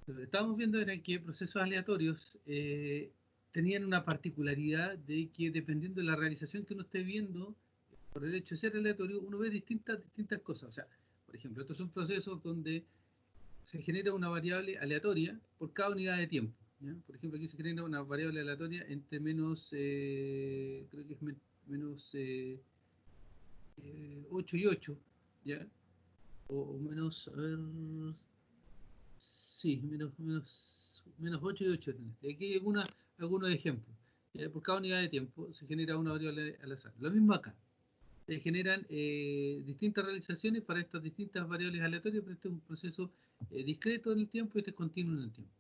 Lo que estábamos viendo era que procesos aleatorios tenían una particularidad de que dependiendo de la realización que uno esté viendo, por el hecho de ser aleatorio, uno ve distintas cosas. O sea, por ejemplo, estos son procesos donde se genera una variable aleatoria por cada unidad de tiempo. ¿Ya? Por ejemplo, aquí se genera una variable aleatoria entre menos, creo que es menos 8 y 8, ¿ya? O menos, a ver, sí, menos 8 y 8. Aquí hay algunos ejemplos. Por cada unidad de tiempo se genera una variable al azar. Lo mismo acá. Se generan distintas realizaciones para estas distintas variables aleatorias, pero este es un proceso discreto en el tiempo y este es continuo en el tiempo.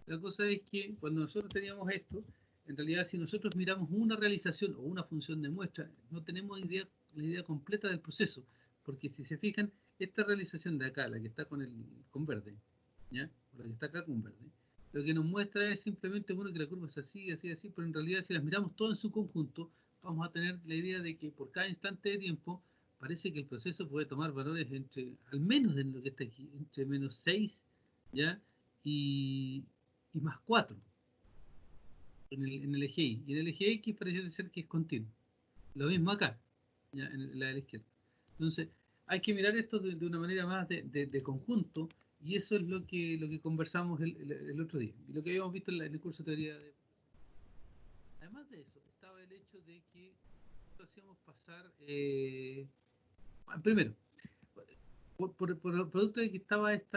La cosa es que cuando nosotros teníamos esto, en realidad si nosotros miramos una realización o una función de muestra, no tenemos la idea completa del proceso, porque si se fijan, esta realización de acá, la que está con verde, ¿ya? O la que está acá con verde, lo que nos muestra es simplemente, bueno, que la curva es así, así, así, pero en realidad si las miramos todo en su conjunto, vamos a tener la idea de que por cada instante de tiempo parece que el proceso puede tomar valores entre, al menos en lo que está aquí, entre menos 6, ¿ya? Y, y más 4 en el eje Y. Y en el eje X parece ser que es continuo. Lo mismo acá, ¿ya? En la de la izquierda. Entonces, hay que mirar esto de una manera más de conjunto, y eso es lo que conversamos el otro día. Y lo que habíamos visto en el curso de teoría de... Además de eso, estaba el hecho de que hacíamos pasar... primero, por el producto de que estaba este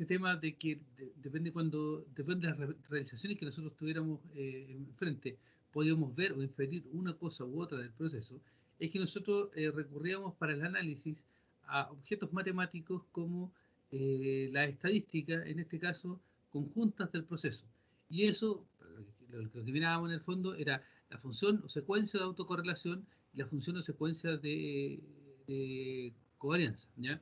tema de que depende de las realizaciones que nosotros tuviéramos enfrente, podíamos ver o inferir una cosa u otra del proceso, es que nosotros recurríamos para el análisis a objetos matemáticos como la estadística, en este caso, conjuntas del proceso. Y eso, lo que mirábamos en el fondo, era la función o secuencia de autocorrelación y la función o secuencia de covarianza, ¿ya?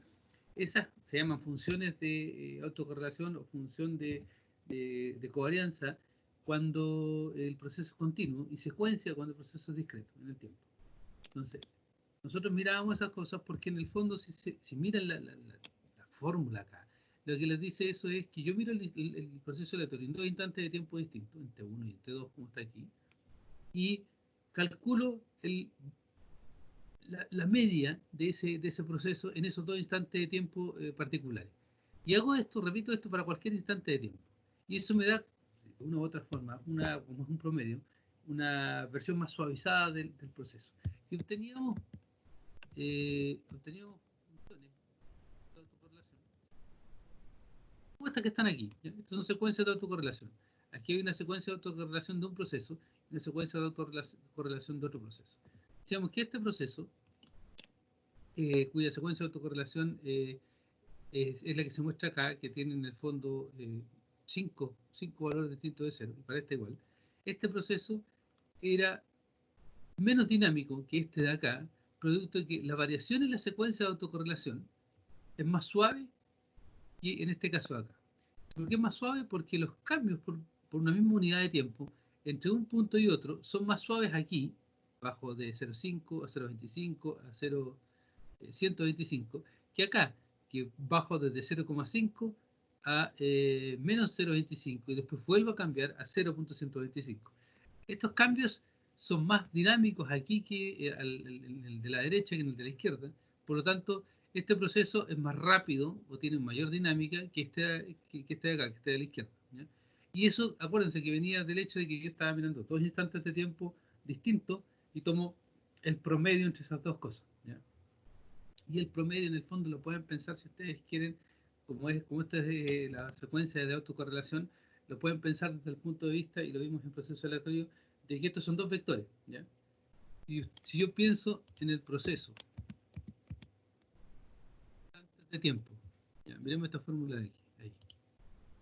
Esas se llaman funciones de autocorrelación o función de covarianza cuando el proceso es continuo y secuencia cuando el proceso es discreto en el tiempo. Entonces, nosotros mirábamos esas cosas porque en el fondo, si miran la fórmula acá, lo que les dice eso es que yo miro el proceso aleatorio en dos instantes de tiempo distintos, entre 1 y entre 2, como está aquí, y calculo la media de ese proceso en esos dos instantes de tiempo particulares. Y hago esto, repito esto para cualquier instante de tiempo. Y eso me da, de una u otra forma, como es un promedio, una versión más suavizada del proceso. Y obteníamos funciones de autocorrelación, como estas que están aquí. ¿Ya? Estas son secuencias de autocorrelación. Aquí hay una secuencia de autocorrelación de un proceso y una secuencia de autocorrelación de otro proceso. Decíamos que este proceso cuya secuencia de autocorrelación es la que se muestra acá, que tiene en el fondo 5 valores distintos de 0, y para este igual. Este proceso era menos dinámico que este de acá, producto de que la variación en la secuencia de autocorrelación es más suave que en este caso de acá. ¿Por qué es más suave? Porque los cambios por una misma unidad de tiempo entre un punto y otro son más suaves aquí, bajo de 0,5 a 0,25 a 0,125, que acá, que bajo desde 0,5 a menos 0,25 y después vuelvo a cambiar a 0,125. Estos cambios son más dinámicos aquí que el de la derecha que en el de la izquierda. Por lo tanto, este proceso es más rápido o tiene mayor dinámica que este de acá, que este de la izquierda, ¿ya? Y eso, acuérdense que venía del hecho de que yo estaba mirando dos instantes de tiempo distintos y tomo el promedio entre esas dos cosas, ¿ya? Y el promedio en el fondo lo pueden pensar si ustedes quieren, como esta es la secuencia de autocorrelación, lo pueden pensar desde el punto de vista, y lo vimos en proceso aleatorio, de que estos son dos vectores, ¿ya? Si yo pienso en el proceso antes de tiempo, ¿ya? Miremos esta fórmula de aquí, ahí.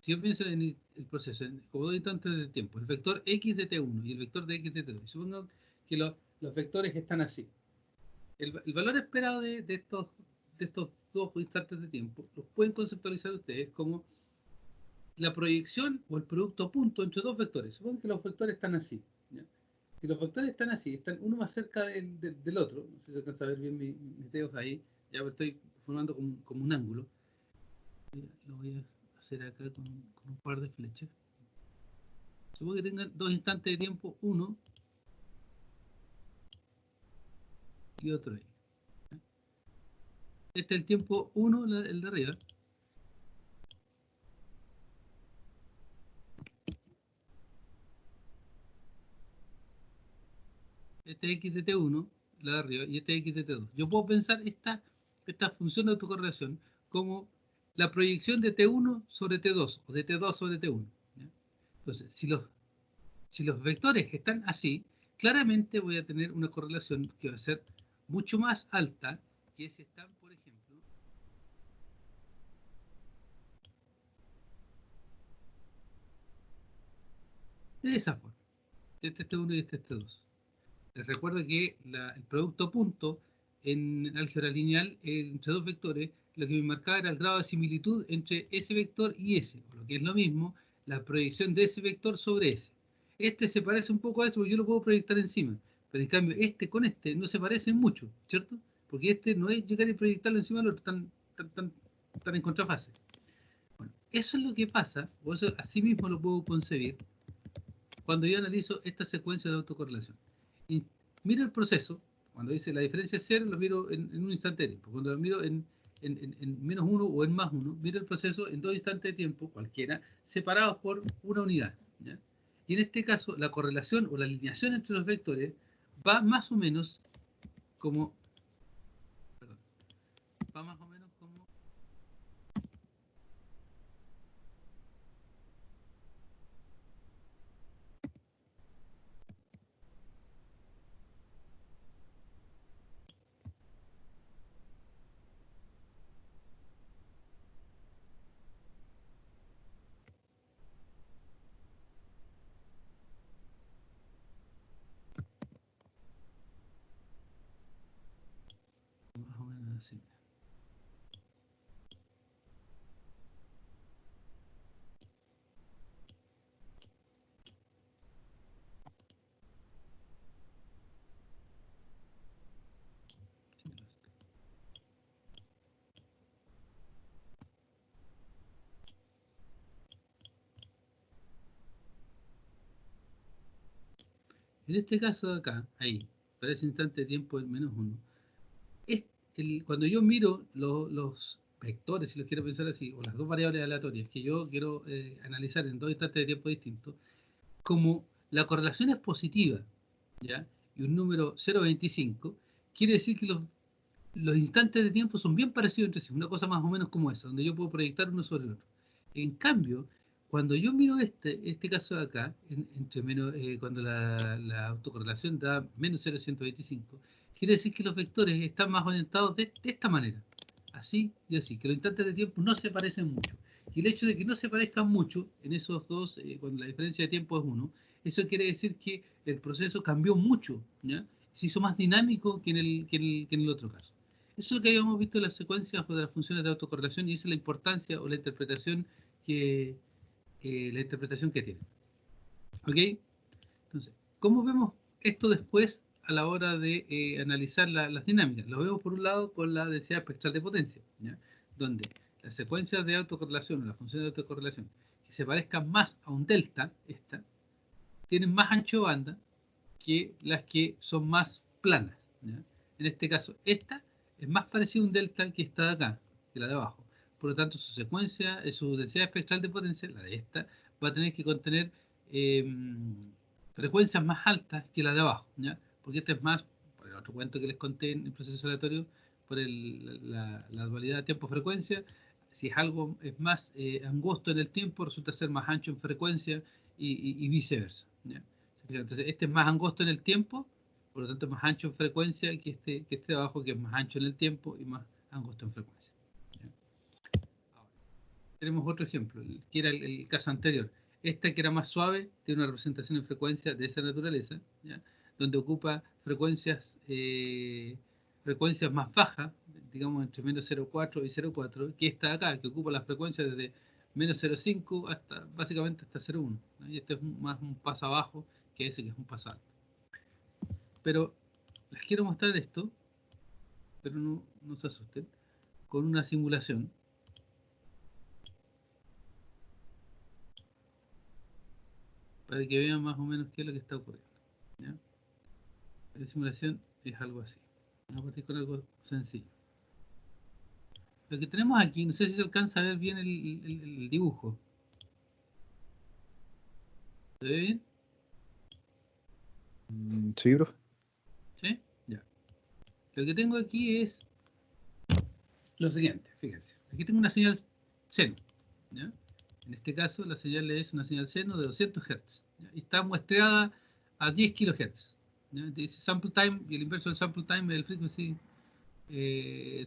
Si yo pienso en el proceso como dos instantes de tiempo, el vector x de t1 y el vector de x de t2, supongo que los vectores están así. El valor esperado de estos dos instantes de tiempo los pueden conceptualizar ustedes como la proyección o el producto punto entre dos vectores. Supongo que los vectores están así, ¿ya? Si los vectores están así, están uno más cerca del otro, no sé si se alcanza a ver bien mis dedos ahí, Ya lo estoy formando como un ángulo. Lo voy a hacer acá con un par de flechas. Supongo que tengan dos instantes de tiempo, uno y otro ahí. Este es el tiempo 1, el de arriba. Este es x de t1, la de arriba, y este es x de t2. Yo puedo pensar esta función de autocorrelación como la proyección de t1 sobre t2 o de t2 sobre t1. ¿Ya? Entonces, si los vectores están así, claramente voy a tener una correlación que va a ser mucho más alta que si están, por ejemplo, de esa forma. Este es T1 y este es T2. Les recuerdo que el producto punto en álgebra lineal entre dos vectores, lo que me marcaba era el grado de similitud entre ese vector y ese, o lo que es lo mismo, la proyección de ese vector sobre ese. Este se parece un poco a eso porque yo lo puedo proyectar encima, pero en cambio este con este no se parecen mucho, ¿cierto? Porque este no es llegar y proyectarlo encima del otro, tan en contrafase. Bueno, eso es lo que pasa, o eso así mismo lo puedo concebir cuando yo analizo esta secuencia de autocorrelación. Y miro el proceso, cuando dice la diferencia es cero, lo miro en un instante de tiempo. Cuando lo miro en menos uno o en más uno, miro el proceso en dos instantes de tiempo, cualquiera, separados por una unidad. ¿Ya? Y en este caso, la correlación o la alineación entre los vectores va más o menos como, perdón, va más o menos como, más o menos así. En este caso de acá, ahí, para ese instante de tiempo en menos uno, es cuando yo miro los vectores, si los quiero pensar así, o las dos variables aleatorias que yo quiero analizar en dos instantes de tiempo distintos, como la correlación es positiva, ¿ya? Y un número 0,25, quiere decir que los instantes de tiempo son bien parecidos entre sí, una cosa más o menos como esa, donde yo puedo proyectar uno sobre el otro. En cambio, cuando yo miro este caso de acá, entre menos, cuando la autocorrelación da menos 0,125, quiere decir que los vectores están más orientados de esta manera, así y así, que los instantes de tiempo no se parecen mucho. Y el hecho de que no se parezcan mucho en esos dos, cuando la diferencia de tiempo es 1, eso quiere decir que el proceso cambió mucho, ¿ya? Se hizo más dinámico que en el otro caso. Eso es lo que habíamos visto en las secuencias o de las funciones de autocorrelación y esa es la importancia o que, la interpretación que tiene. ¿Ok? Entonces, ¿cómo vemos esto después a la hora de analizar las dinámicas? Lo vemos por un lado con la densidad espectral de potencia, ¿ya? Donde las secuencias de autocorrelación o las funciones de autocorrelación que se parezcan más a un delta, tienen más ancho de banda que las que son más planas, ¿ya? En este caso, esta es más parecida a un delta que esta de acá, que la de abajo. Por lo tanto, su secuencia, su densidad espectral de potencia, la de esta, va a tener que contener eh, frecuencias más altas que la de abajo, ¿ya? Porque esta es más, por el otro cuento que les conté en el proceso aleatorio, por la dualidad tiempo-frecuencia, si es algo es más angosto en el tiempo, resulta ser más ancho en frecuencia y viceversa, ¿ya? Entonces, este es más angosto en el tiempo, por lo tanto es más ancho en frecuencia que este de abajo, que es más ancho en el tiempo y más angosto en frecuencia. ¿Ya? Ahora, tenemos otro ejemplo, que era el caso anterior. Esta que era más suave tiene una representación en frecuencia de esa naturaleza, ¿ya? Donde ocupa frecuencias más bajas, digamos entre menos 0,4 y 0,4, que esta de acá, que ocupa las frecuencias desde menos 0,5 hasta básicamente hasta 0,1. ¿No? Y este es más un paso abajo que ese que es un paso alto. Pero les quiero mostrar esto pero no se asusten, con una simulación. Para que vean más o menos qué es lo que está ocurriendo. ¿Ya? La simulación es algo así. Vamos a partir con algo sencillo. Lo que tenemos aquí, no sé si se alcanza a ver bien el dibujo. ¿Se ve bien? Sí, profe. ¿Sí? Ya. Lo que tengo aquí es lo siguiente, fíjense. Aquí tengo una señal seno. ¿Ya? En este caso, la señal es una señal seno de 200 Hz. ¿Ya? Y está muestreada a 10 kHz. ¿Ya? Dice sample time, y el inverso del sample time es el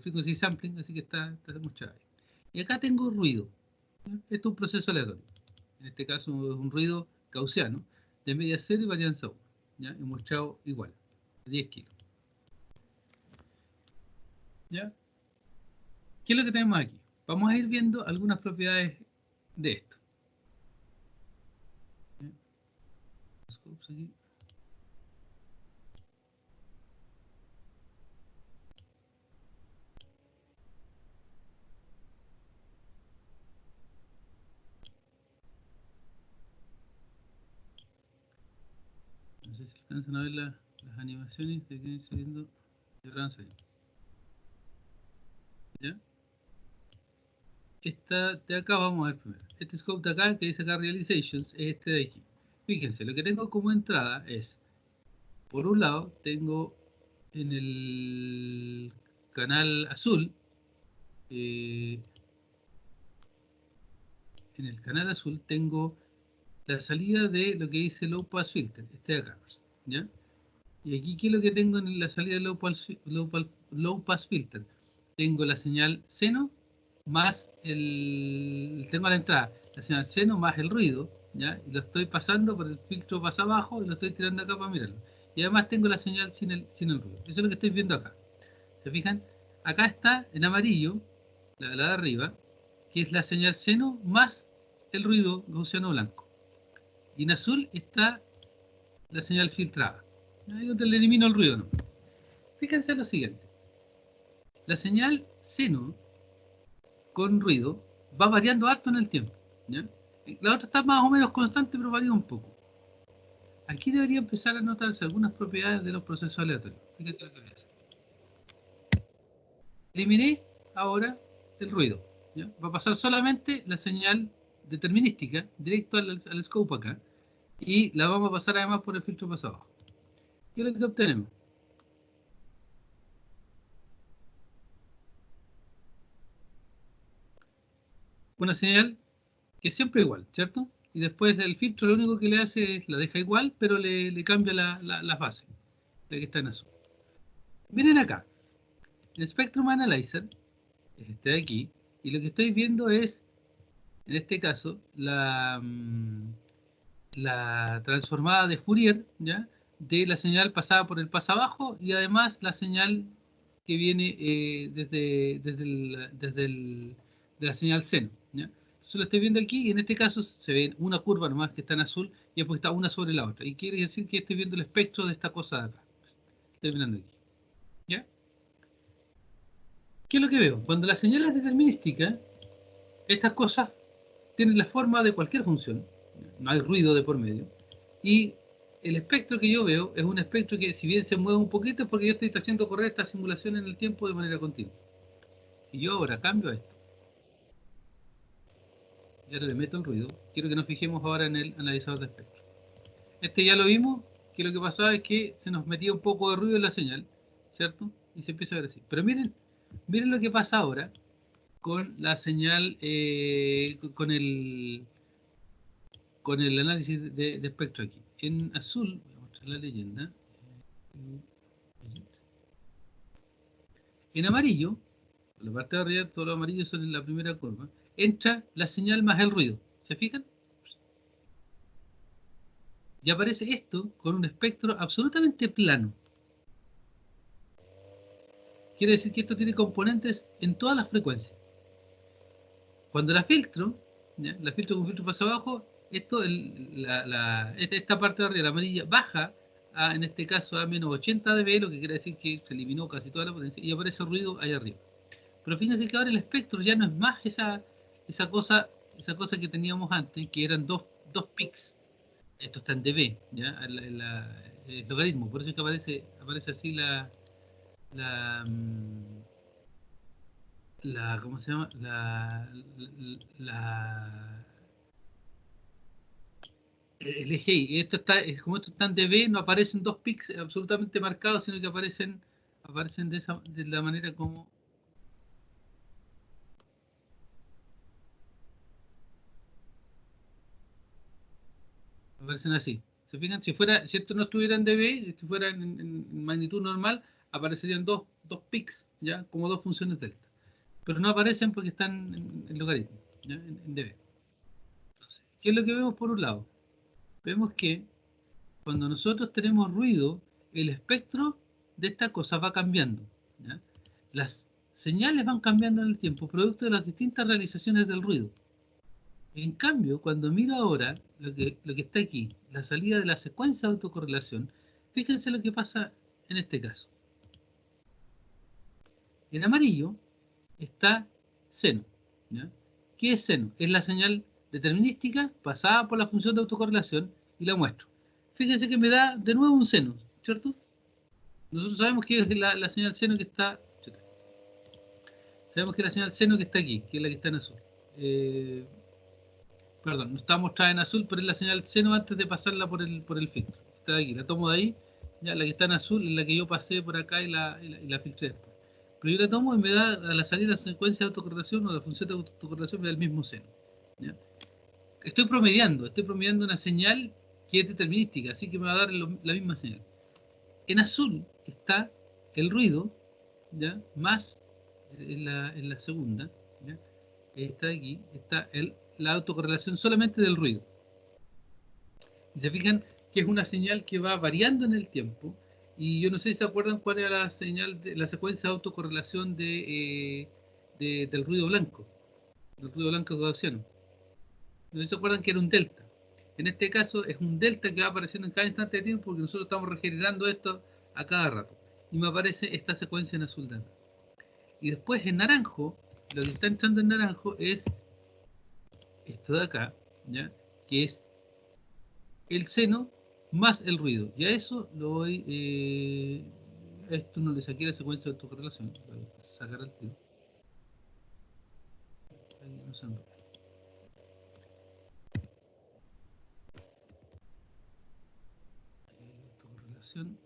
frequency sampling, así que está mucho ahí. Y acá tengo ruido. ¿Ya? Esto es un proceso aleatorio. En este caso es un ruido gaussiano de media 0 y varianza 1. ¿Ya? Y mostrado igual, 10 kilos. ¿Ya? ¿Qué es lo que tenemos aquí? Vamos a ir viendo algunas propiedades de esto. ¿Ya? Aquí. No sé si alcanzan a ver las animaciones que vienen saliendo de Ransom. ¿Ya? Esta de acá vamos a ver primero. Este scope de acá, que dice acá Realizations, es este de aquí. Fíjense, lo que tengo como entrada es, por un lado, tengo en el canal azul, tengo la salida de lo que dice Low Pass Filter, este de acá. ¿Ya? Y aquí, ¿qué es lo que tengo en la salida de low pass Filter? Tengo la señal seno más tengo a la entrada la señal seno más el ruido, ¿ya? Y lo estoy pasando por el filtro pasa abajo y lo estoy tirando acá para mirarlo. Y además tengo la señal sin el ruido. Eso es lo que estoy viendo acá. ¿Se fijan? Acá está en amarillo, la de arriba, que es la señal seno más el ruido gaussiano blanco. Y en azul está la señal filtrada. Ahí donde le elimino el ruido, ¿no? Fíjense lo siguiente. La señal seno con ruido va variando harto en el tiempo. ¿Ya? La otra está más o menos constante, pero varía un poco. Aquí debería empezar a notarse algunas propiedades de los procesos aleatorios. Fíjense lo que voy a hacer. Eliminé ahora el ruido. ¿Ya? Va a pasar solamente la señal determinística directo al scope acá. Y la vamos a pasar además por el filtro pasado abajo. ¿Qué es lo que obtenemos? Una señal que es siempre igual, ¿cierto? Y después el filtro lo único que le hace es la deja igual, pero le cambia las bases, la que está en azul. Miren acá, el Spectrum Analyzer es este de aquí, y lo que estoy viendo es, en este caso, la transformada de Fourier, ¿ya? De la señal pasada por el pasabajo y además la señal que viene de la señal seno, ¿ya? Entonces lo estoy viendo aquí y en este caso se ve una curva nomás que está en azul y después está una sobre la otra. Y quiere decir que estoy viendo el espectro de esta cosa de acá. Estoy mirando aquí. ¿Ya? ¿Qué es lo que veo? Cuando la señal es determinística, estas cosas tienen la forma de cualquier función. No hay ruido de por medio. Y el espectro que yo veo es un espectro que, si bien se mueve un poquito, es porque yo estoy haciendo correr esta simulación en el tiempo de manera continua. Si yo ahora cambio esto, y ahora le meto el ruido, quiero que nos fijemos ahora en el analizador de espectro. Este ya lo vimos, que lo que pasaba es que se nos metía un poco de ruido en la señal, ¿cierto? Y se empieza a ver así. Pero miren lo que pasa ahora con la señal, con el análisis de espectro aquí. En azul, voy a mostrar la leyenda. En amarillo, por la parte de arriba, todos los amarillos son en la primera curva, entra la señal más el ruido. ¿Se fijan? Y aparece esto con un espectro absolutamente plano. Quiere decir que esto tiene componentes en todas las frecuencias. Cuando la filtro, ¿ya? La filtro con filtro pasa abajo, esta parte de arriba, la amarilla, baja en este caso a menos 80 dB, lo que quiere decir que se eliminó casi toda la potencia y aparece ruido ahí arriba. Pero fíjense que ahora el espectro ya no es más esa cosa, esa cosa que teníamos antes, que eran dos pics. Esto está en dB, ¿ya? El logaritmo, por eso es que aparece así la, ¿cómo se llama? El eje Y. Como esto está en dB, no aparecen dos pics absolutamente marcados, sino que aparecen de la manera como aparecen así. ¿Se fijan? Si esto no estuviera en dB, si fuera en magnitud normal, aparecerían dos pics, ¿ya? Como dos funciones delta. Pero no aparecen porque están en logaritmo, ¿ya? En dB. Entonces, ¿qué es lo que vemos por un lado? Vemos que cuando nosotros tenemos ruido, el espectro de esta cosa va cambiando, ¿ya? Las señales van cambiando en el tiempo, producto de las distintas realizaciones del ruido. En cambio, cuando miro ahora lo que está aquí, la salida de la secuencia de autocorrelación, fíjense lo que pasa en este caso. En amarillo está seno, ¿ya? ¿Qué es seno? Es la señal determinística pasada por la función de autocorrelación y la muestro. Fíjense que me da de nuevo un seno, ¿cierto? Nosotros sabemos que es la señal seno que está. Sabemos que es la señal seno que está aquí, que es la que está en azul. Eh, Perdón, no está mostrada en azul, pero es la señal seno antes de pasarla por el filtro. Está aquí, la tomo de ahí, ya la que está en azul es la que yo pasé por acá y la filtré después. Pero yo la tomo y me da a la salida la secuencia de autocorrelación o la función de autocorrelación me da el mismo seno. ¿Ya? Estoy promediando una señal que es determinística, así que me va a dar la misma señal. En azul está el ruido, ¿ya? Más en la segunda, ¿ya? Está aquí, está la autocorrelación solamente del ruido. Y se fijan que es una señal que va variando en el tiempo. Y yo no sé si se acuerdan cuál era la secuencia de autocorrelación del ruido blanco, del ruido blanco gaussiano. No sé si se acuerdan que era un delta. En este caso es un delta que va apareciendo en cada instante de tiempo porque nosotros estamos regenerando esto a cada rato. Y me aparece esta secuencia en azul de acá. Y después en naranjo, lo que está entrando en naranjo es esto de acá, ¿ya? Que es el seno más el ruido. Y a eso lo voy. A esto no le saqué la secuencia de autocorrelación. Lo voy a sacar al tiro. Ahí no se enrolla. Autocorrelación.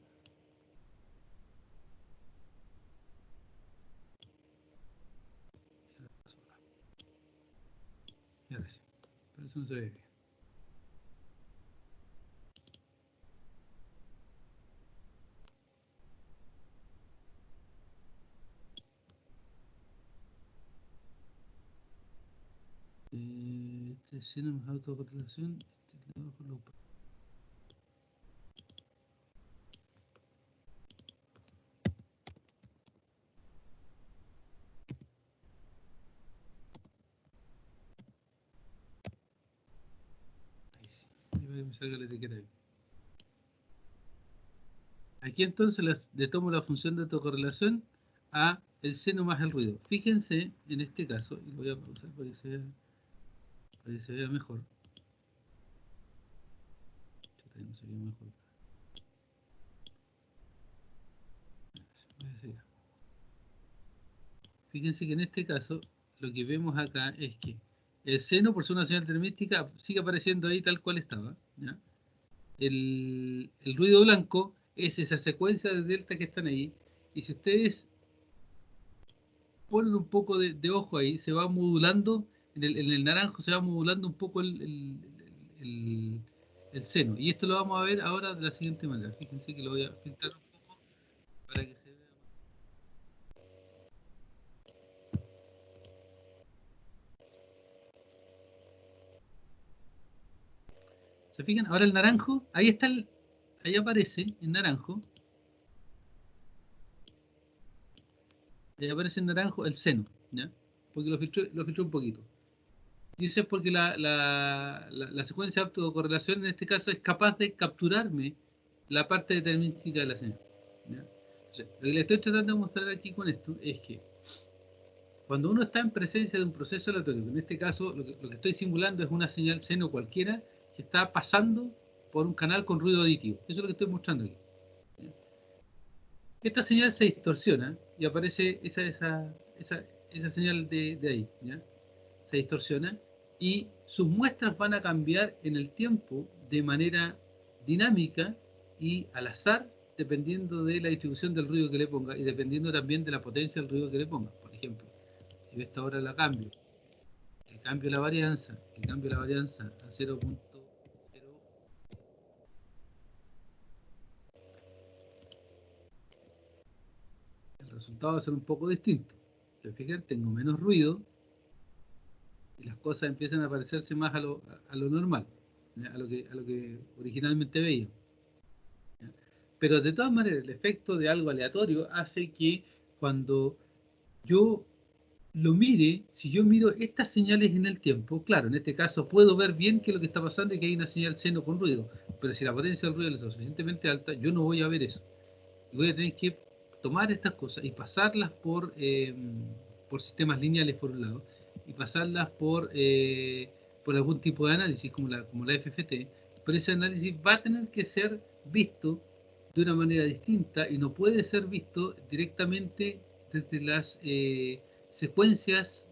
Y ahora sí. Pero eso no se ve bien. Este seno más autocorrelación. Ahí sí. Y voy a me salga la etiqueta ahí. Aquí entonces le tomo la función de autocorrelación a el seno más el ruido. Fíjense en este caso, y lo voy a pausar para que se vea mejor. No se ve mejor. Fíjense que en este caso lo que vemos acá es que el seno, por ser una señal termística, sigue apareciendo ahí tal cual estaba, ¿ya? El ruido blanco es esa secuencia de delta que están ahí, y si ustedes ponen un poco de ojo ahí, se va modulando, en el naranjo se va modulando un poco el- el seno, y esto lo vamos a ver ahora de la siguiente manera. Fíjense que lo voy a filtrar un poco para que se vea. ¿Se fijan? Ahora el naranjo, ahí aparece en naranjo, ahí aparece en naranjo el seno, ¿ya? Porque lo filtré un poquito. Y eso es porque la secuencia de autocorrelación en este caso es capaz de capturarme la parte determinística de la señal. ¿Ya? Entonces, lo que le estoy tratando de mostrar aquí con esto es que cuando uno está en presencia de un proceso aleatorio, en este caso lo que estoy simulando es una señal seno cualquiera que está pasando por un canal con ruido aditivo. Eso es lo que estoy mostrando aquí. ¿Ya? Esta señal se distorsiona y aparece esa señal de ahí. ¿Ya? Se distorsiona y sus muestras van a cambiar en el tiempo de manera dinámica y al azar, dependiendo de la distribución del ruido que le ponga y dependiendo también de la potencia del ruido que le ponga. Por ejemplo, si esta hora la cambio, que cambio la varianza, a 0.0, el resultado va a ser un poco distinto. Si fijan, tengo menos ruido y las cosas empiezan a parecerse más a lo normal, a lo que originalmente veía. ¿Ya? Pero de todas maneras, el efecto de algo aleatorio hace que cuando yo lo mire, si yo miro estas señales en el tiempo, claro, en este caso puedo ver bien qué es lo que está pasando y que hay una señal seno con ruido, pero si la potencia del ruido es lo suficientemente alta, yo no voy a ver eso. Y voy a tener que tomar estas cosas y pasarlas por sistemas lineales por un lado, y pasarlas por algún tipo de análisis como la FFT, pero ese análisis va a tener que ser visto de una manera distinta y no puede ser visto directamente desde las secuencias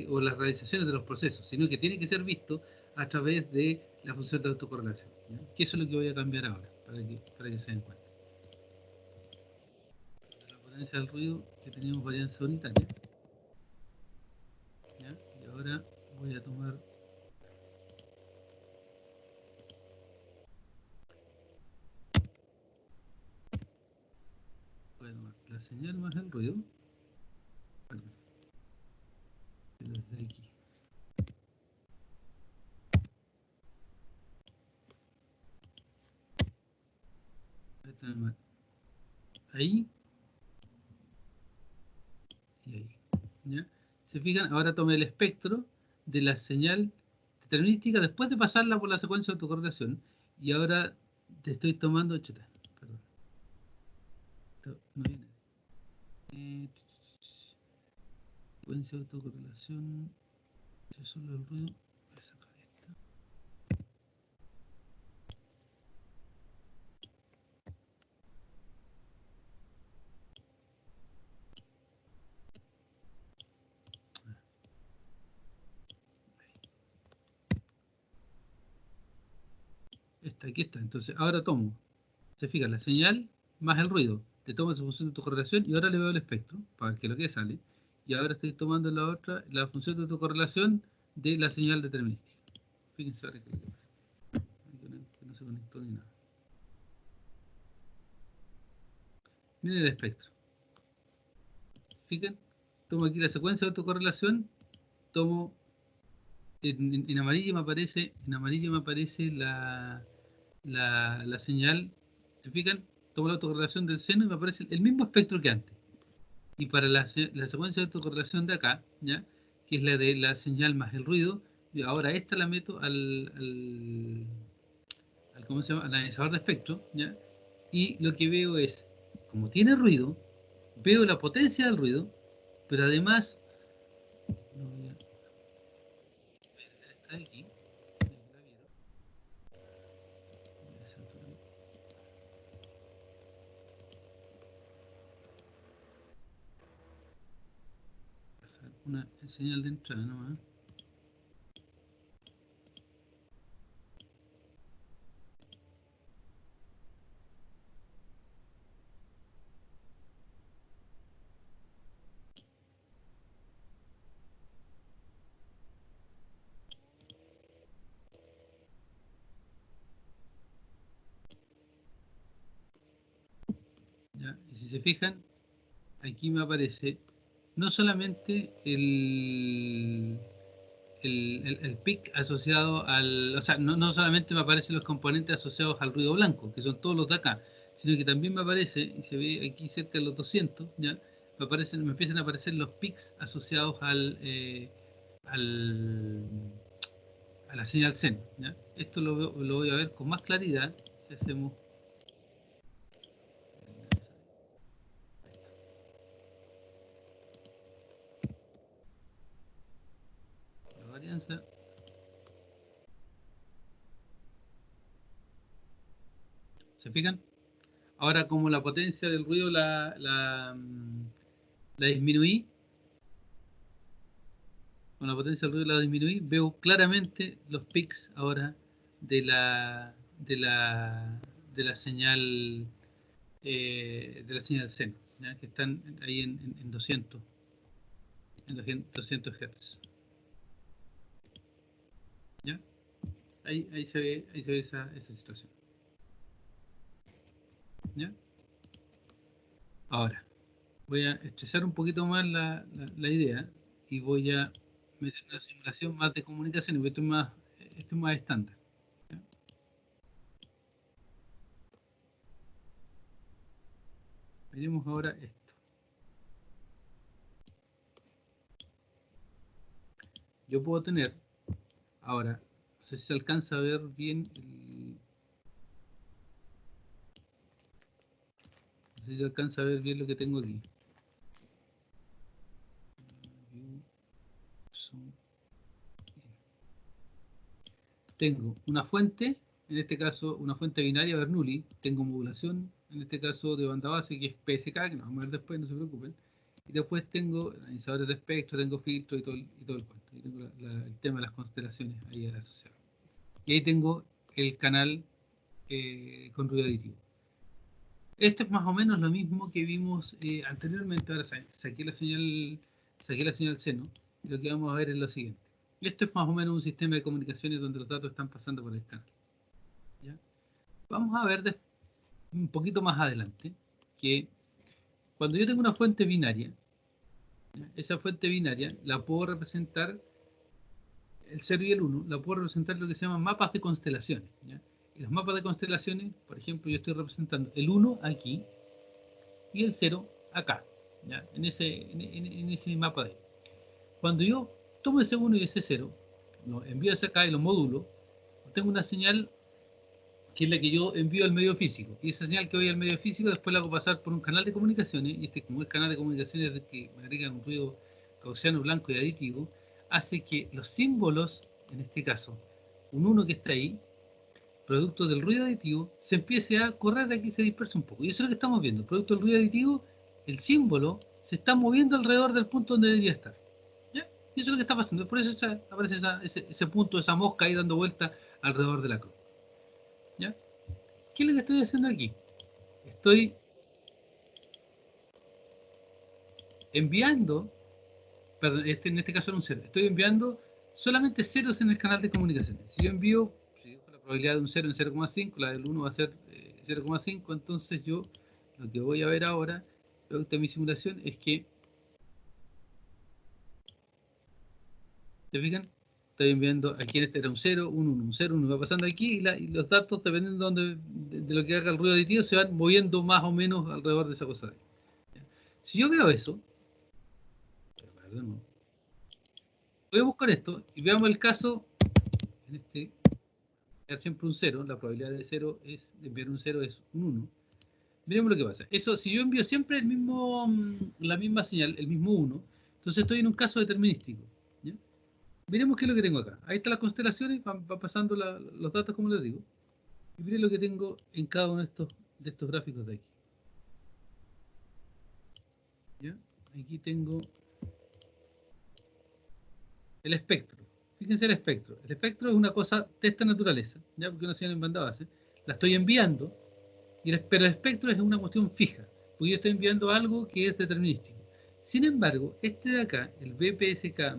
o las realizaciones de los procesos, sino que tiene que ser visto a través de la función de autocorrelación. ¿Ya? Que eso es lo que voy a cambiar ahora, para que se den cuenta. La potencia del ruido que teníamos varianza unitaria. ¿Ya? Y ahora voy a tomar la señal más el ruido. Perdón, desde aquí. Ahí y ahí. ¿Ya? Se fijan, ahora tomé el espectro de la señal determinística después de pasarla por la secuencia de autocorrelación y ahora te estoy tomando. Chuta, perdón. No viene. Eh, Secuencia de autocorrelación. Eso es solo el ruido. Voy a sacar esta. Aquí está. Entonces, ahora tomo, se fija, la señal más el ruido. Le tomo su función de autocorrelación y ahora le veo el espectro, para que lo que sale. Y ahora estoy tomando la otra, la función de autocorrelación de la señal determinística. Fíjense ahora que no se conectó ni nada. Miren el espectro. Fíjense, tomo aquí la secuencia de autocorrelación, tomo en amarillo me aparece la señal. ¿Se fijan? Tomo la autocorrelación del seno y me aparece el mismo espectro que antes. Y para la secuencia de autocorrelación de acá, ¿ya? Que es la de la señal más el ruido, y ahora esta la meto al ¿cómo se llama? Al analizador de espectro, ¿ya? Y lo que veo es, como tiene ruido, veo la potencia del ruido, pero además, no voy a, está aquí, una señal de entrada nomás. ¿Ya? Y si se fijan, aquí me aparece no solamente el pic asociado al, o sea, no solamente me aparecen los componentes asociados al ruido blanco, que son todos los de acá, sino que también me aparece, y se ve aquí cerca de los 200, ¿ya? Me empiezan a aparecer los pics asociados al, a la señal seno, ¿ya? Esto lo voy a ver con más claridad si hacemos ¿Se fijan? Ahora, como la potencia del ruido la disminuí, con la potencia del ruido la disminuí, veo claramente los pics ahora de la de la de la señal seno, ¿ya? Que están ahí en 200 Hz. ¿Ya? Ahí se ve esa situación. ¿Ya? Ahora, voy a estresar un poquito más la idea y voy a meter una simulación más de comunicación, porque esto es más estándar. ¿Ya? Veremos ahora esto. Yo puedo tener, ahora, no sé si se alcanza a ver bien no sé si se alcanza a ver bien lo que tengo aquí. Tengo una fuente, en este caso una fuente binaria Bernoulli, tengo modulación, en este caso de banda base, que es PSK, que nos vamos a ver después, no se preocupen. Y después tengo analizadores de espectro, tengo filtros y todo el cuento. Y tengo el tema de las constelaciones ahí asociado. Y ahí tengo el canal con ruido aditivo. Esto es más o menos lo mismo que vimos anteriormente. Ahora saqué la señal seno. Y lo que vamos a ver es lo siguiente. Esto es más o menos un sistema de comunicaciones donde los datos están pasando por el canal. ¿Ya? Vamos a ver un poquito más adelante que cuando yo tengo una fuente binaria, ¿ya? Esa fuente binaria la puedo representar, el 0 y el 1, la puedo representar lo que se llaman mapas de constelaciones. ¿Ya? Y los mapas de constelaciones, por ejemplo, yo estoy representando el 1 aquí y el 0 acá, ¿ya? En ese mapa de ahí. Cuando yo tomo ese 1 y ese 0, lo envío hacia acá y lo modulo, tengo una señal que es la que yo envío al medio físico. Y esa señal que voy al medio físico después la hago pasar por un canal de comunicaciones, y este como es canal de comunicaciones que me agrega un ruido gaussiano blanco y aditivo, hace que los símbolos, en este caso, un 1 que está ahí, producto del ruido aditivo, se empiece a correr de aquí y se dispersa un poco. Y eso es lo que estamos viendo. Producto del ruido aditivo, el símbolo se está moviendo alrededor del punto donde debería estar. ¿Ya? Y eso es lo que está pasando. Por eso aparece ese punto, esa mosca ahí dando vuelta alrededor de la cruz. ¿Ya? ¿Qué es lo que estoy haciendo aquí? Estoy enviando, perdón, en este caso era un cero, estoy enviando solamente ceros en el canal de comunicaciones. Si yo envío, si dejo la probabilidad de un 0 en 0,5, la del 1 va a ser 0,5, entonces yo lo que voy a ver ahora, producto de mi simulación, es que, ¿se fijan? Estoy enviando, aquí en este era un 0, un 1, un 0, 1, va pasando aquí y los datos, dependiendo de lo que haga el ruido aditivo, se van moviendo más o menos alrededor de esa cosa de ahí. Si yo veo eso, voy a buscar esto y veamos el caso, en este, siempre un 0, la probabilidad de 0 es, de enviar un 0 es un 1. Miremos lo que pasa. Eso, si yo envío siempre la misma señal, el mismo 1, entonces estoy en un caso determinístico. ¿Ya? Miremos qué es lo que tengo acá. Ahí están las constelaciones, van pasando los datos como les digo. Y miren lo que tengo en cada uno de estos gráficos de aquí. ¿Ya? Aquí tengo el espectro. Fíjense el espectro. El espectro es una cosa de esta naturaleza, ya porque no se en banda base. La estoy enviando, pero el espectro es una cuestión fija, porque yo estoy enviando algo que es determinístico. Sin embargo, este de acá, el BPSK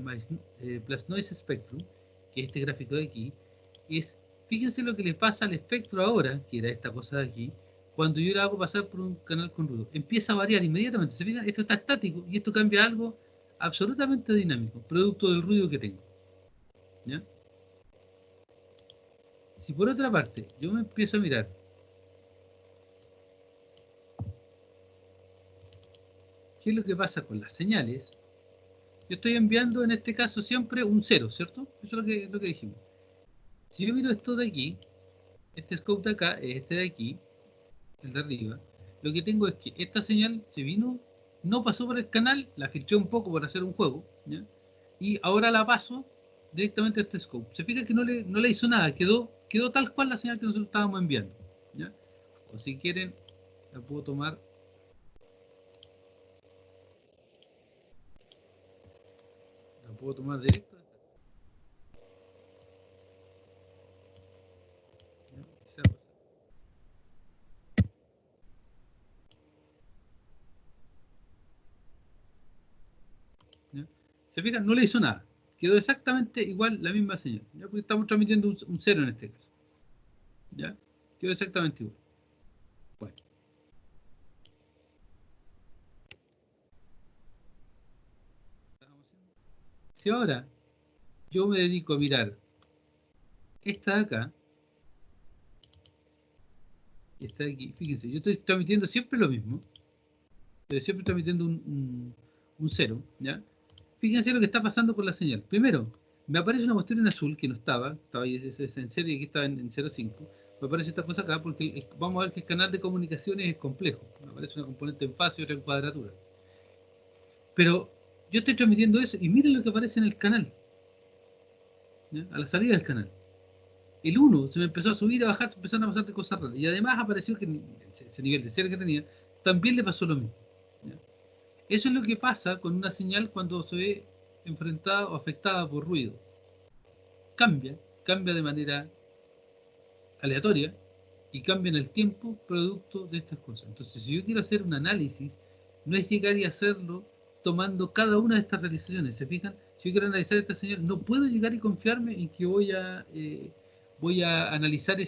plus Noise Spectrum, que es este gráfico de aquí, fíjense lo que le pasa al espectro ahora, que era esta cosa de aquí, cuando yo la hago pasar por un canal con ruido. Empieza a variar inmediatamente. ¿Se fijan? Esto está estático y esto cambia a algo absolutamente dinámico, producto del ruido que tengo. ¿Ya? Si por otra parte yo me empiezo a mirar qué es lo que pasa con las señales, yo estoy enviando en este caso siempre un 0, ¿cierto? Eso es lo que dijimos. Si yo miro esto de aquí, este scope de acá, este de aquí, el de arriba, lo que tengo es que esta señal se vino, no pasó por el canal, la filtré un poco para hacer un juego, ¿ya? Y ahora la paso directamente a este scope. Se fija que no le hizo nada, quedó tal cual la señal que nosotros estábamos enviando, ¿ya? O si quieren, la puedo tomar. La puedo tomar directo. ¿Ya? ¿Ya? Se fijan, no le hizo nada. Quedó exactamente igual la misma señal. ¿Ya? Porque estamos transmitiendo un cero en este caso. ¿Ya? Quedó exactamente igual. Bueno. Si ahora yo me dedico a mirar esta de acá, esta de aquí, fíjense, yo estoy transmitiendo siempre lo mismo, pero siempre transmitiendo un cero, ¿ya? Fíjense lo que está pasando con la señal. Primero, me aparece una cuestión en azul que no estaba ahí es en serio y aquí estaba en 0,5. Me aparece esta cosa acá porque vamos a ver que el canal de comunicaciones es complejo. Me aparece una componente en fase y otra en cuadratura. Pero yo estoy transmitiendo eso y miren lo que aparece en el canal, ¿ya? A la salida del canal. El uno se me empezó a subir, a bajar, empezaron a pasar de cosas raras. Y además apareció que ese nivel de cero que tenía, también le pasó lo mismo, ¿ya? Eso es lo que pasa con una señal cuando se ve enfrentada o afectada por ruido. Cambia de manera aleatoria y cambia en el tiempo producto de estas cosas. Entonces, si yo quiero hacer un análisis, no es llegar y hacerlo tomando cada una de estas realizaciones. ¿Se fijan? Si yo quiero analizar esta señal, no puedo llegar y confiarme en que voy a analizar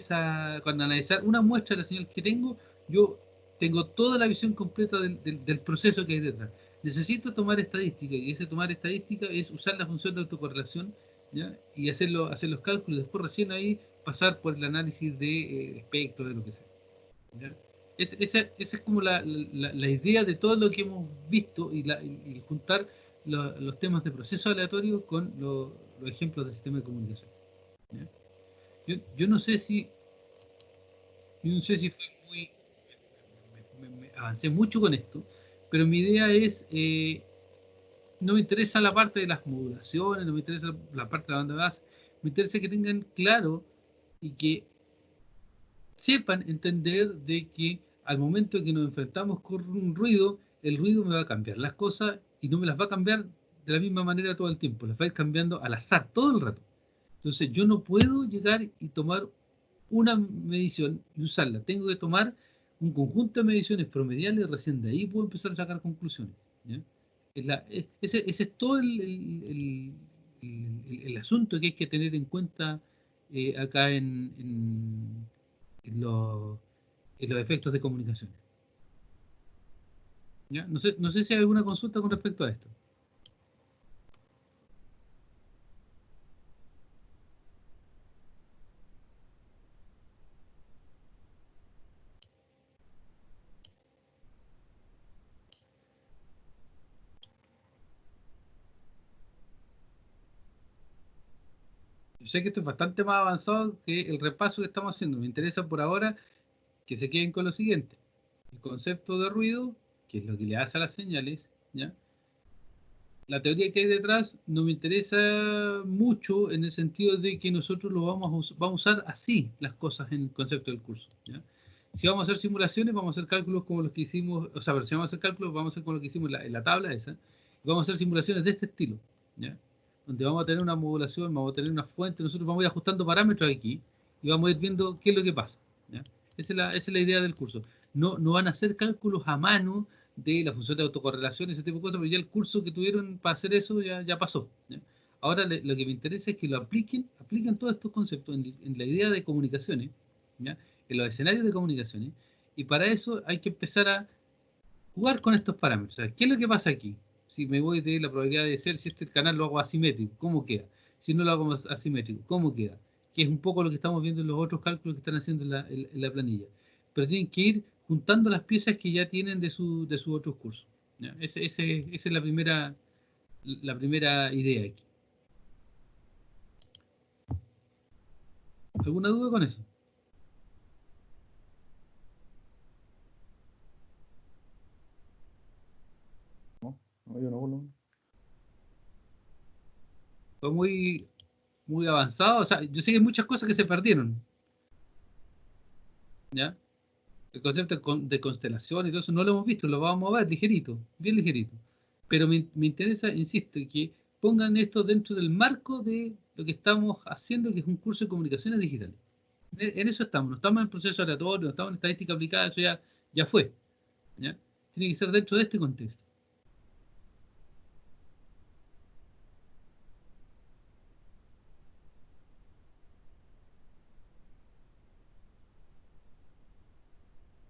cuando analizar una muestra de la señal que tengo, yo tengo toda la visión completa del proceso que hay detrás. Necesito tomar estadística y ese tomar estadística es usar la función de autocorrelación, ¿ya? Y hacer los cálculos, después recién ahí pasar por el análisis de espectro, de lo que sea, ¿ya? Esa es como la idea de todo lo que hemos visto y juntar los temas de proceso aleatorio con los ejemplos del sistema de comunicación, ¿ya? Yo no sé si, yo no sé si fue muy, me avancé mucho con esto, pero mi idea es, no me interesa la parte de las modulaciones, no me interesa la parte de la banda base, me interesa que tengan claro y que sepan entender de que al momento que nos enfrentamos con un ruido, el ruido me va a cambiar las cosas y no me las va a cambiar de la misma manera todo el tiempo, las va a ir cambiando al azar todo el rato. Entonces yo no puedo llegar y tomar una medición y usarla, tengo que tomar un conjunto de mediciones promediales y recién de ahí puedo empezar a sacar conclusiones, ¿ya? Ese es todo el asunto que hay que tener en cuenta acá en los, en los efectos de comunicación, ¿ya? No sé si hay alguna consulta con respecto a esto. Yo sé que esto es bastante más avanzado que el repaso que estamos haciendo. Me interesa por ahora que se queden con lo siguiente. El concepto de ruido, que es lo que le hace a las señales, ¿ya? La teoría que hay detrás no me interesa mucho en el sentido de que nosotros lo vamos a usar así las cosas en el concepto del curso, ¿ya? Si vamos a hacer simulaciones, vamos a hacer cálculos como los que hicimos, o sea, pero si vamos a hacer cálculos, vamos a hacer como lo que hicimos en la tabla esa, y vamos a hacer simulaciones de este estilo, ¿ya? Donde vamos a tener una modulación, vamos a tener una fuente, nosotros vamos a ir ajustando parámetros aquí y vamos a ir viendo qué es lo que pasa, ¿ya? Esa es la idea del curso. No van a hacer cálculos a mano de la función de autocorrelación, ese tipo de cosas, pero ya el curso que tuvieron para hacer eso ya pasó, ¿ya? Ahora lo que me interesa es que lo apliquen todos estos conceptos en la idea de comunicaciones, ¿ya? En los escenarios de comunicaciones, y para eso hay que empezar a jugar con estos parámetros. O sea, ¿qué es lo que pasa aquí? Si me voy de la probabilidad de ser, si este canal lo hago asimétrico, ¿cómo queda? Si no lo hago asimétrico, ¿cómo queda? Que es un poco lo que estamos viendo en los otros cálculos que están haciendo en la planilla. Pero tienen que ir juntando las piezas que ya tienen de sus otros cursos, ¿ya? Esa es la primera idea aquí. ¿Alguna duda con eso? No, no, yo no, no. Fue muy avanzado. O sea, yo sé que hay muchas cosas que se perdieron, ¿ya? El concepto de constelación y todo eso no lo hemos visto, lo vamos a ver ligerito, bien ligerito. Pero me interesa, insisto, que pongan esto dentro del marco de lo que estamos haciendo, que es un curso de comunicaciones digitales. En eso estamos, no estamos en proceso aleatorio, no estamos en estadística aplicada, eso ya fue. ¿Ya? Tiene que ser dentro de este contexto.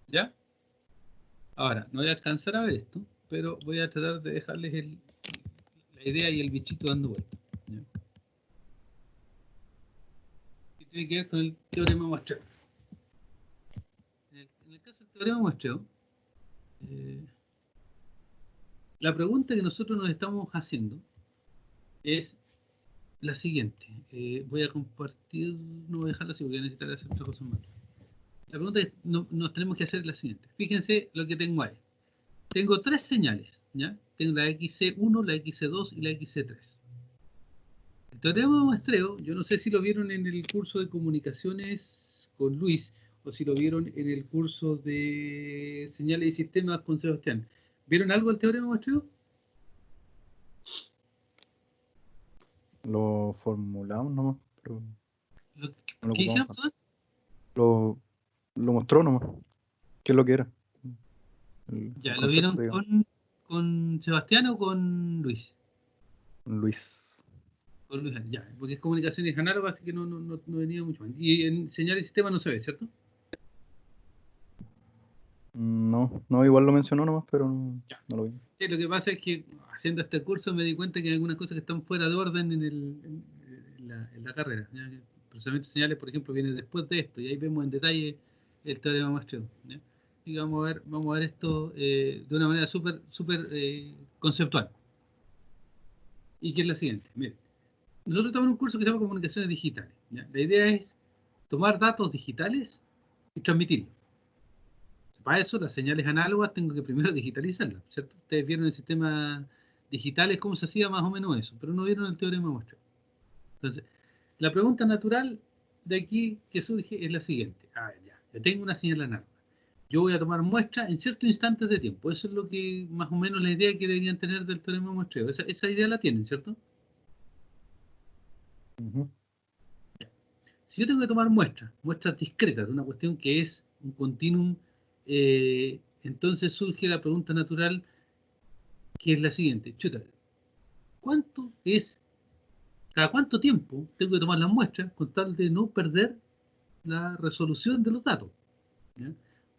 ¿Ya? Ahora, no voy a alcanzar a ver esto, pero voy a tratar de dejarles la idea y el bichito dando vuelta. ¿Ya? Que tiene que ver con el teorema muestreo. En el caso del teorema muestreo, eh, la pregunta que nosotros nos estamos haciendo es la siguiente. Voy a compartir, no voy a dejarlo así porque voy a necesitar hacer otras cosas más. La pregunta que nos tenemos que hacer es la siguiente. Fíjense lo que tengo ahí. Tengo tres señales, ¿ya? Tengo la XC1, la XC2 y la XC3. El teorema de muestreo, yo no sé si lo vieron en el curso de comunicaciones con Luis o si lo vieron en el curso de señales y sistemas con Sebastián. ¿Vieron algo del teorema de muestreo? Lo formulamos nomás, pero no lo ¿Qué ocupamos hicieron tanto. todos? Lo mostró nomás. ¿Qué es lo que era? El Ya, ¿lo concepto, vieron digamos. con Sebastián o con Luis? Luis. Con Luis, ya, porque es comunicaciones análogas, así que no venía mucho más. Y en señales y sistemas no se ve, ¿cierto? No, igual lo mencionó nomás, pero Ya. no lo vi. Sí, lo que pasa es que haciendo este curso me di cuenta que hay algunas cosas que están fuera de orden en la carrera. ¿Ya? El procesamiento de señales, por ejemplo, viene después de esto, y ahí vemos en detalle el teorema muestreo. ¿Ya? Y vamos a ver esto de una manera súper conceptual. Y que es la siguiente. Miren, nosotros estamos en un curso que se llama Comunicaciones Digitales. ¿Ya? La idea es tomar datos digitales y transmitirlos. Para eso, las señales análogas tengo que primero digitalizarlas, ¿cierto? Ustedes vieron el sistema digitales, cómo se hacía más o menos eso, pero no vieron el teorema muestreo. Entonces, la pregunta natural de aquí que surge es la siguiente. A ver, ya, yo tengo una señal análoga. Yo voy a tomar muestras en ciertos instantes de tiempo. Eso es lo que, más o menos, la idea que deberían tener del teorema muestreo. Esa idea la tienen, ¿cierto? Ujú. Si yo tengo que tomar muestras discretas de una cuestión que es un continuum, entonces surge la pregunta natural que es la siguiente. Chuta, ¿cuánto es, cada cuánto tiempo tengo que tomar las muestras con tal de no perder la resolución de los datos? ¿Ya?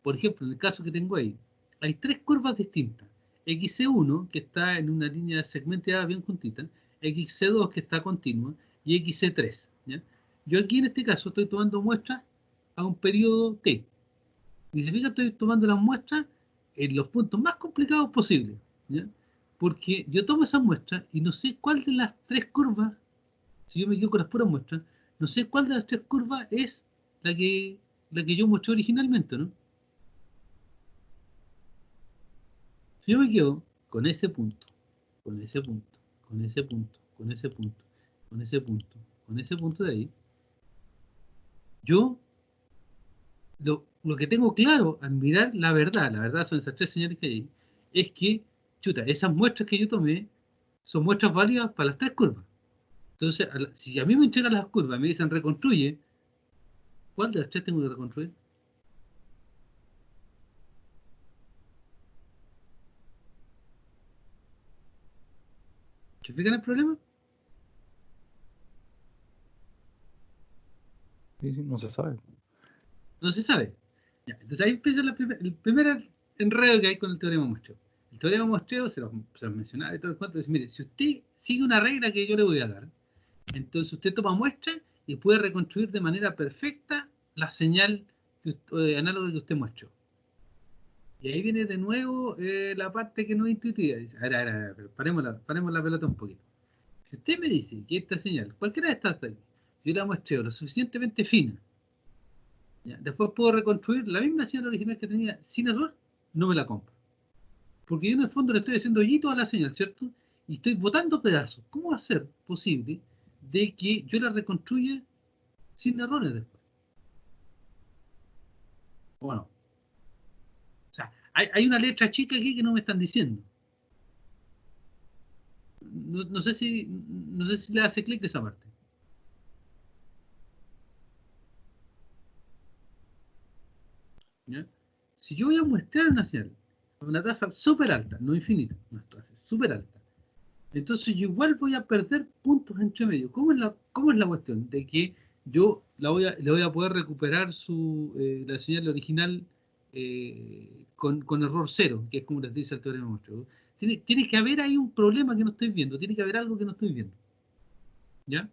Por ejemplo, en el caso que tengo ahí, hay tres curvas distintas. XC1, que está en una línea segmentada bien juntita, XC2, que está continua, y XC3. ¿Ya? Yo aquí en este caso estoy tomando muestras a un periodo T. Y si fíjate, estoy tomando las muestras en los puntos más complicados posibles. ¿Ya? Porque yo tomo esas muestras y no sé cuál de las tres curvas, si yo me quedo con las puras muestras, no sé cuál de las tres curvas es la que, la que yo mostré originalmente, ¿no? Si yo me quedo con ese punto, con ese punto, con ese punto, con ese punto, con ese punto, con ese punto de ahí, yo lo que tengo claro al mirar la verdad son esas tres señales que hay, es que, chuta, esas muestras que yo tomé son muestras válidas para las tres curvas. Entonces, si a mí me entregan las curvas, me dicen reconstruye, ¿cuál de las tres tengo que reconstruir? ¿Se fijan el problema? Sí, sí, no se sabe. No se sabe. Ya, entonces ahí empieza el primer enredo que hay con el teorema muestreo. El teorema muestreo se los mencionaba y todo el cuento. Dice, mire, si usted sigue una regla que yo le voy a dar, entonces usted toma muestra y puede reconstruir de manera perfecta la señal análoga que usted muestró. Y ahí viene de nuevo la parte que no es intuitiva. Dice, a ver, paremos la pelota un poquito. Si usted me dice que esta señal, cualquiera de estas tres, yo la muestreo lo suficientemente fina, ¿ya? Después puedo reconstruir la misma señal original que tenía sin error, no me la compro. Porque yo en el fondo le estoy haciendo hoyito a la señal, ¿cierto? Y estoy botando pedazos. ¿Cómo va a ser posible de que yo la reconstruya sin errores después? Bueno, hay una letra chica aquí que no me están diciendo. No sé si le hace clic esa parte. ¿Ya? Si yo voy a muestrar una señal a una tasa súper alta, no infinita, una tasa súper alta, entonces yo igual voy a perder puntos entre medio. ¿Cómo es la cuestión? De que yo le voy a poder recuperar la señal original con error cero, que es como les dice el teorema de muestreo. Tiene que haber ahí un problema que no estoy viendo, tiene que haber algo que no estoy viendo. ¿Ya?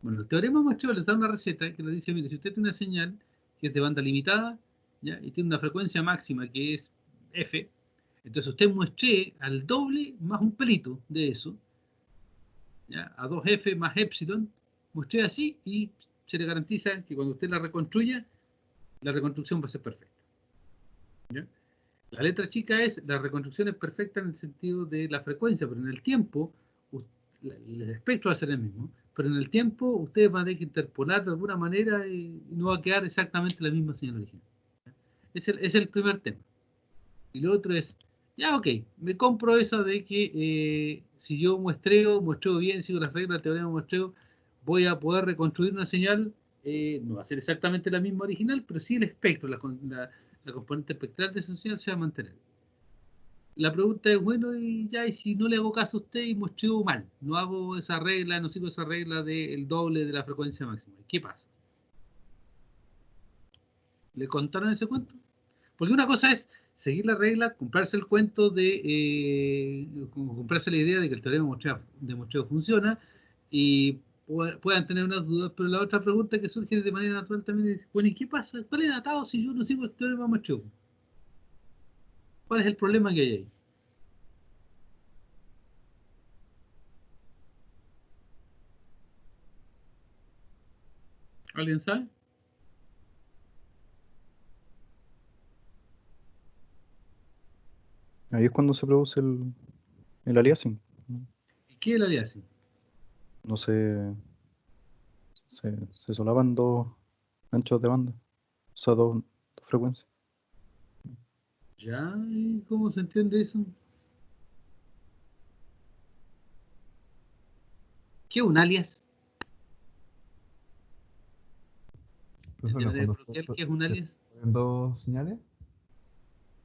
Bueno, el teorema de muestreo les da una receta que les dice, mire, si usted tiene una señal que es de banda limitada, ¿ya? Y tiene una frecuencia máxima que es f, entonces usted muestre al doble más un pelito de eso, ¿ya? A 2f más epsilon, muestre así y se le garantiza que cuando usted la reconstruya, la reconstrucción va a ser perfecta. ¿Ya? La letra chica es, la reconstrucción es perfecta en el sentido de la frecuencia, pero en el tiempo, el espectro va a ser el mismo, pero en el tiempo ustedes van a tener que interpolar de alguna manera y no va a quedar exactamente la misma señal original. Es el primer tema. Y lo otro es, ya ok, me compro esa de que si yo muestreo bien, sigo las reglas del teorema de muestreo, voy a poder reconstruir una señal, no va a ser exactamente la misma original, pero sí el espectro, la componente espectral de esa señal se va a mantener. La pregunta es, bueno, y si no le hago caso a usted y muestreo mal, no hago esa regla, no sigo esa regla del doble de la frecuencia máxima, ¿qué pasa? ¿Le contaron ese cuento? Porque una cosa es seguir la regla, comprarse el cuento comprarse la idea de que el teorema de muestreo funciona y puedan tener unas dudas, pero la otra pregunta que surge de manera natural también es, bueno, ¿y qué pasa? ¿Cuál es el atado si yo no sigo el teorema de muestreo? ¿Cuál es el problema que hay ahí? ¿Alguien sabe? Ahí es cuando se produce el aliasing. ¿Y qué es la alianza? No se solapan dos anchos de banda, o sea, dos frecuencias. ¿Ya? ¿Y cómo se entiende eso? ¿Qué es un alias? Profesor, De ¿no? manera Cuando coloquial, ¿qué es un alias? ponen dos señales,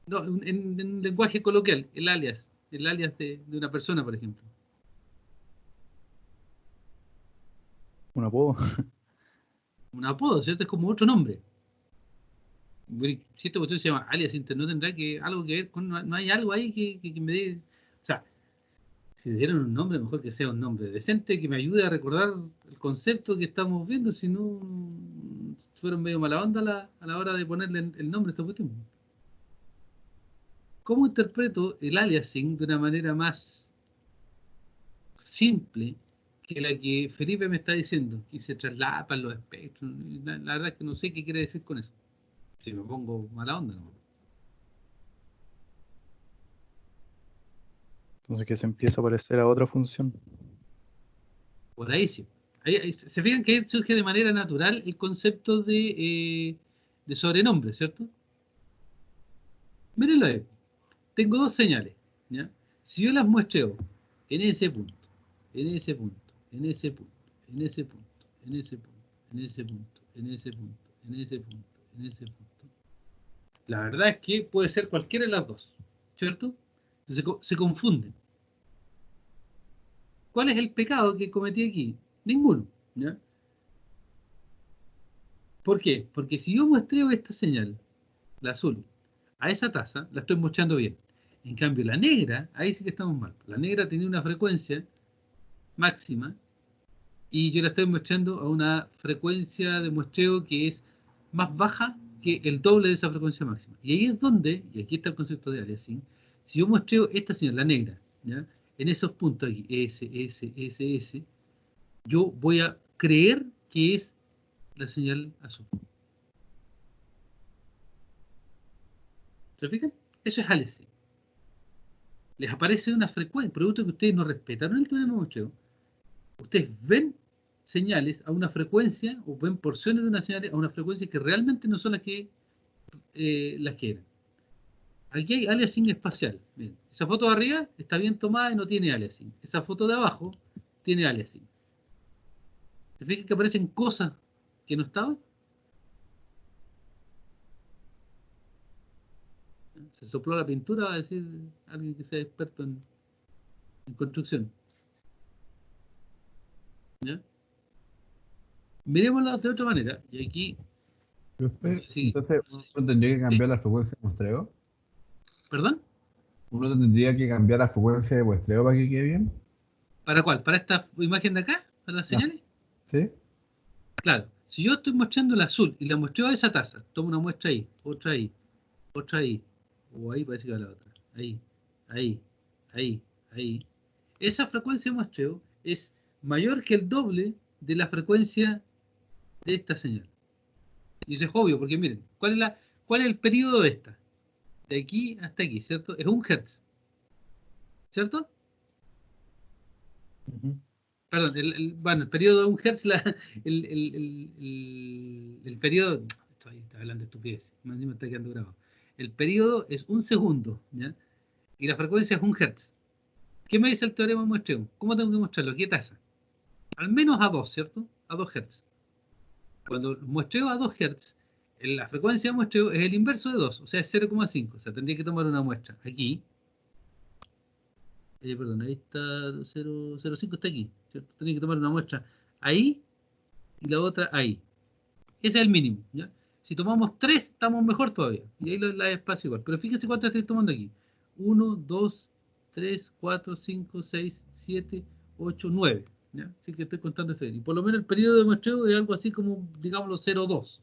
No, en lenguaje coloquial, el alias de una persona, por ejemplo. Un apodo. Un apodo, ¿cierto? Es como otro nombre. Si esta cuestión se llama alias Inter, no tendrá algo que ver con, no hay algo ahí que me dé, o sea, si le dieron un nombre, mejor que sea un nombre decente, que me ayude a recordar el concepto que estamos viendo, si no, fueron medio mala onda a la hora de ponerle el nombre a esta cuestión. ¿Cómo interpreto el aliasing de una manera más simple que la que Felipe me está diciendo? Que se traslapan los espectros. La verdad es que no sé qué quiere decir con eso. Si me pongo mala onda, ¿no? Entonces que se empieza a parecer a otra función. Por ahí sí. Se fijan que ahí surge de manera natural el concepto de sobrenombre, ¿cierto? Mírenlo ahí. Tengo dos señales, ¿ya? Si yo las muestreo en ese punto, en ese punto, en ese punto, en ese punto, en ese punto, en ese punto, en ese punto, en ese punto, en ese punto, la verdad es que puede ser cualquiera de las dos, ¿cierto? Se confunden. ¿Cuál es el pecado que cometí aquí? Ninguno, ¿ya? ¿Por qué? Porque si yo muestreo esta señal, la azul, a esa tasa, la estoy mostrando bien. En cambio, la negra, ahí sí que estamos mal. La negra tenía una frecuencia máxima y yo la estoy mostrando a una frecuencia de muestreo que es más baja que el doble de esa frecuencia máxima. Y ahí es donde, y aquí está el concepto de aliasing, si yo muestreo esta señal, la negra, ¿ya? En esos puntos aquí, S, yo voy a creer que es la señal azul. ¿Se fijan? Eso es aliasing. Les aparece una frecuencia, producto que ustedes no respetaron el teorema de muestreo. Ustedes ven señales a una frecuencia o ven porciones de una señal a una frecuencia que realmente no son las que eran. Aquí hay aliasing espacial. Bien. Esa foto de arriba está bien tomada y no tiene aliasing. Esa foto de abajo tiene aliasing. ¿Se fijan que aparecen cosas que no estaban? Se sopló la pintura, va a decir alguien que sea experto en construcción. ¿Ya? Miremosla de otra manera. Y aquí, Profe, sí, entonces uno tendría que sí, cambiar la frecuencia de muestreo. ¿perdón? Uno tendría que cambiar la frecuencia de muestreo para que quede bien. ¿Para cuál? ¿Para esta imagen de acá? ¿Para las Ah, señales? ¿sí? Claro. Si yo estoy mostrando el azul y la muestreo a esa taza, tomo una muestra ahí, otra ahí, o ahí parece que va la otra. Ahí, ahí, ahí, ahí. Esa frecuencia de muestreo es mayor que el doble de la frecuencia de esta señal. Y eso es obvio, porque miren, ¿cuál es el periodo de esta? De aquí hasta aquí, ¿cierto? Es un hertz, ¿cierto? Ujú. Perdón, bueno, el periodo de un hertz, el periodo, estoy hablando de estupidez, más me está quedando grabado. El periodo es un segundo, ¿ya? Y la frecuencia es un hertz. ¿Qué me dice el teorema de muestreo? ¿Cómo tengo que mostrarlo? ¿Qué tasa? Al menos a 2, ¿cierto? A 2 hertz. Cuando muestreo a 2 Hz, la frecuencia de muestreo es el inverso de 2, o sea, es 0,5. O sea, tendría que tomar una muestra aquí. Perdón, ahí está 0,05 está aquí, ¿cierto? Tendría que tomar una muestra ahí y la otra ahí. Ese es el mínimo, ¿ya? Si tomamos 3, estamos mejor todavía. Y ahí la espacio igual. Pero fíjense cuántas estoy tomando aquí. 1, 2, 3, 4, 5, 6, 7, 8, 9. ¿Ya? Así que estoy contando esto. Y por lo menos el periodo de muestreo es algo así como, digámoslo, 0,2.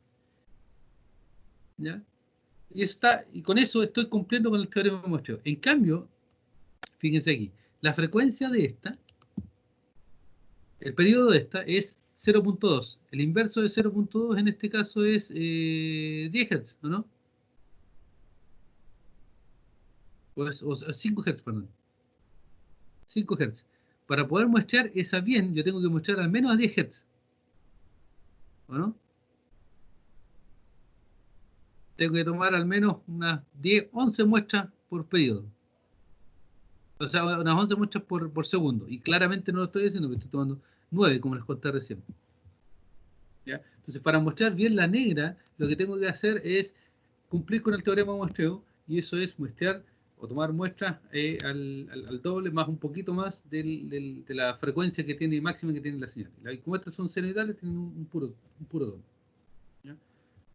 ¿Ya? Y con eso estoy cumpliendo con el teorema de muestreo. En cambio, fíjense aquí, la frecuencia de esta, el periodo de esta es 0,2. El inverso de 0,2 en este caso es 10 Hz, ¿o no? O 5 Hz, perdón. 5 Hz. Para poder muestrear esa bien, yo tengo que muestrear al menos a 10 Hz, ¿o no? Tengo que tomar al menos unas 10, 11 muestras por periodo. O sea, unas 11 muestras por segundo. Y claramente no lo estoy haciendo, porque estoy tomando 9, como les conté recién. ¿Ya? Entonces, para mostrar bien la negra, lo que tengo que hacer es cumplir con el teorema de muestreo, y eso es muestrear o tomar muestras al doble, más un poquito más de la frecuencia que tiene máxima que tiene la señal. Las muestras son senoidales, tienen un puro tono. ¿Ya?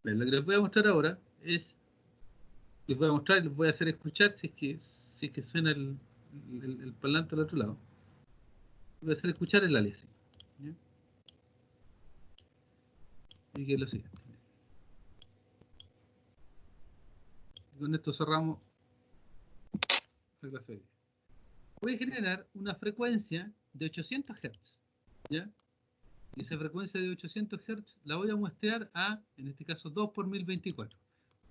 Bien, lo que les voy a mostrar ahora es, les voy a mostrar y les voy a hacer escuchar si es que suena el parlante al otro lado. Les voy a hacer escuchar el aliasing. ¿Ya? Y que es lo siguiente. Y con esto cerramos la clase de hoy. Voy a generar una frecuencia de 800 Hz, ¿ya? Y esa frecuencia de 800 Hz la voy a muestrear a, en este caso, 2 por 1024.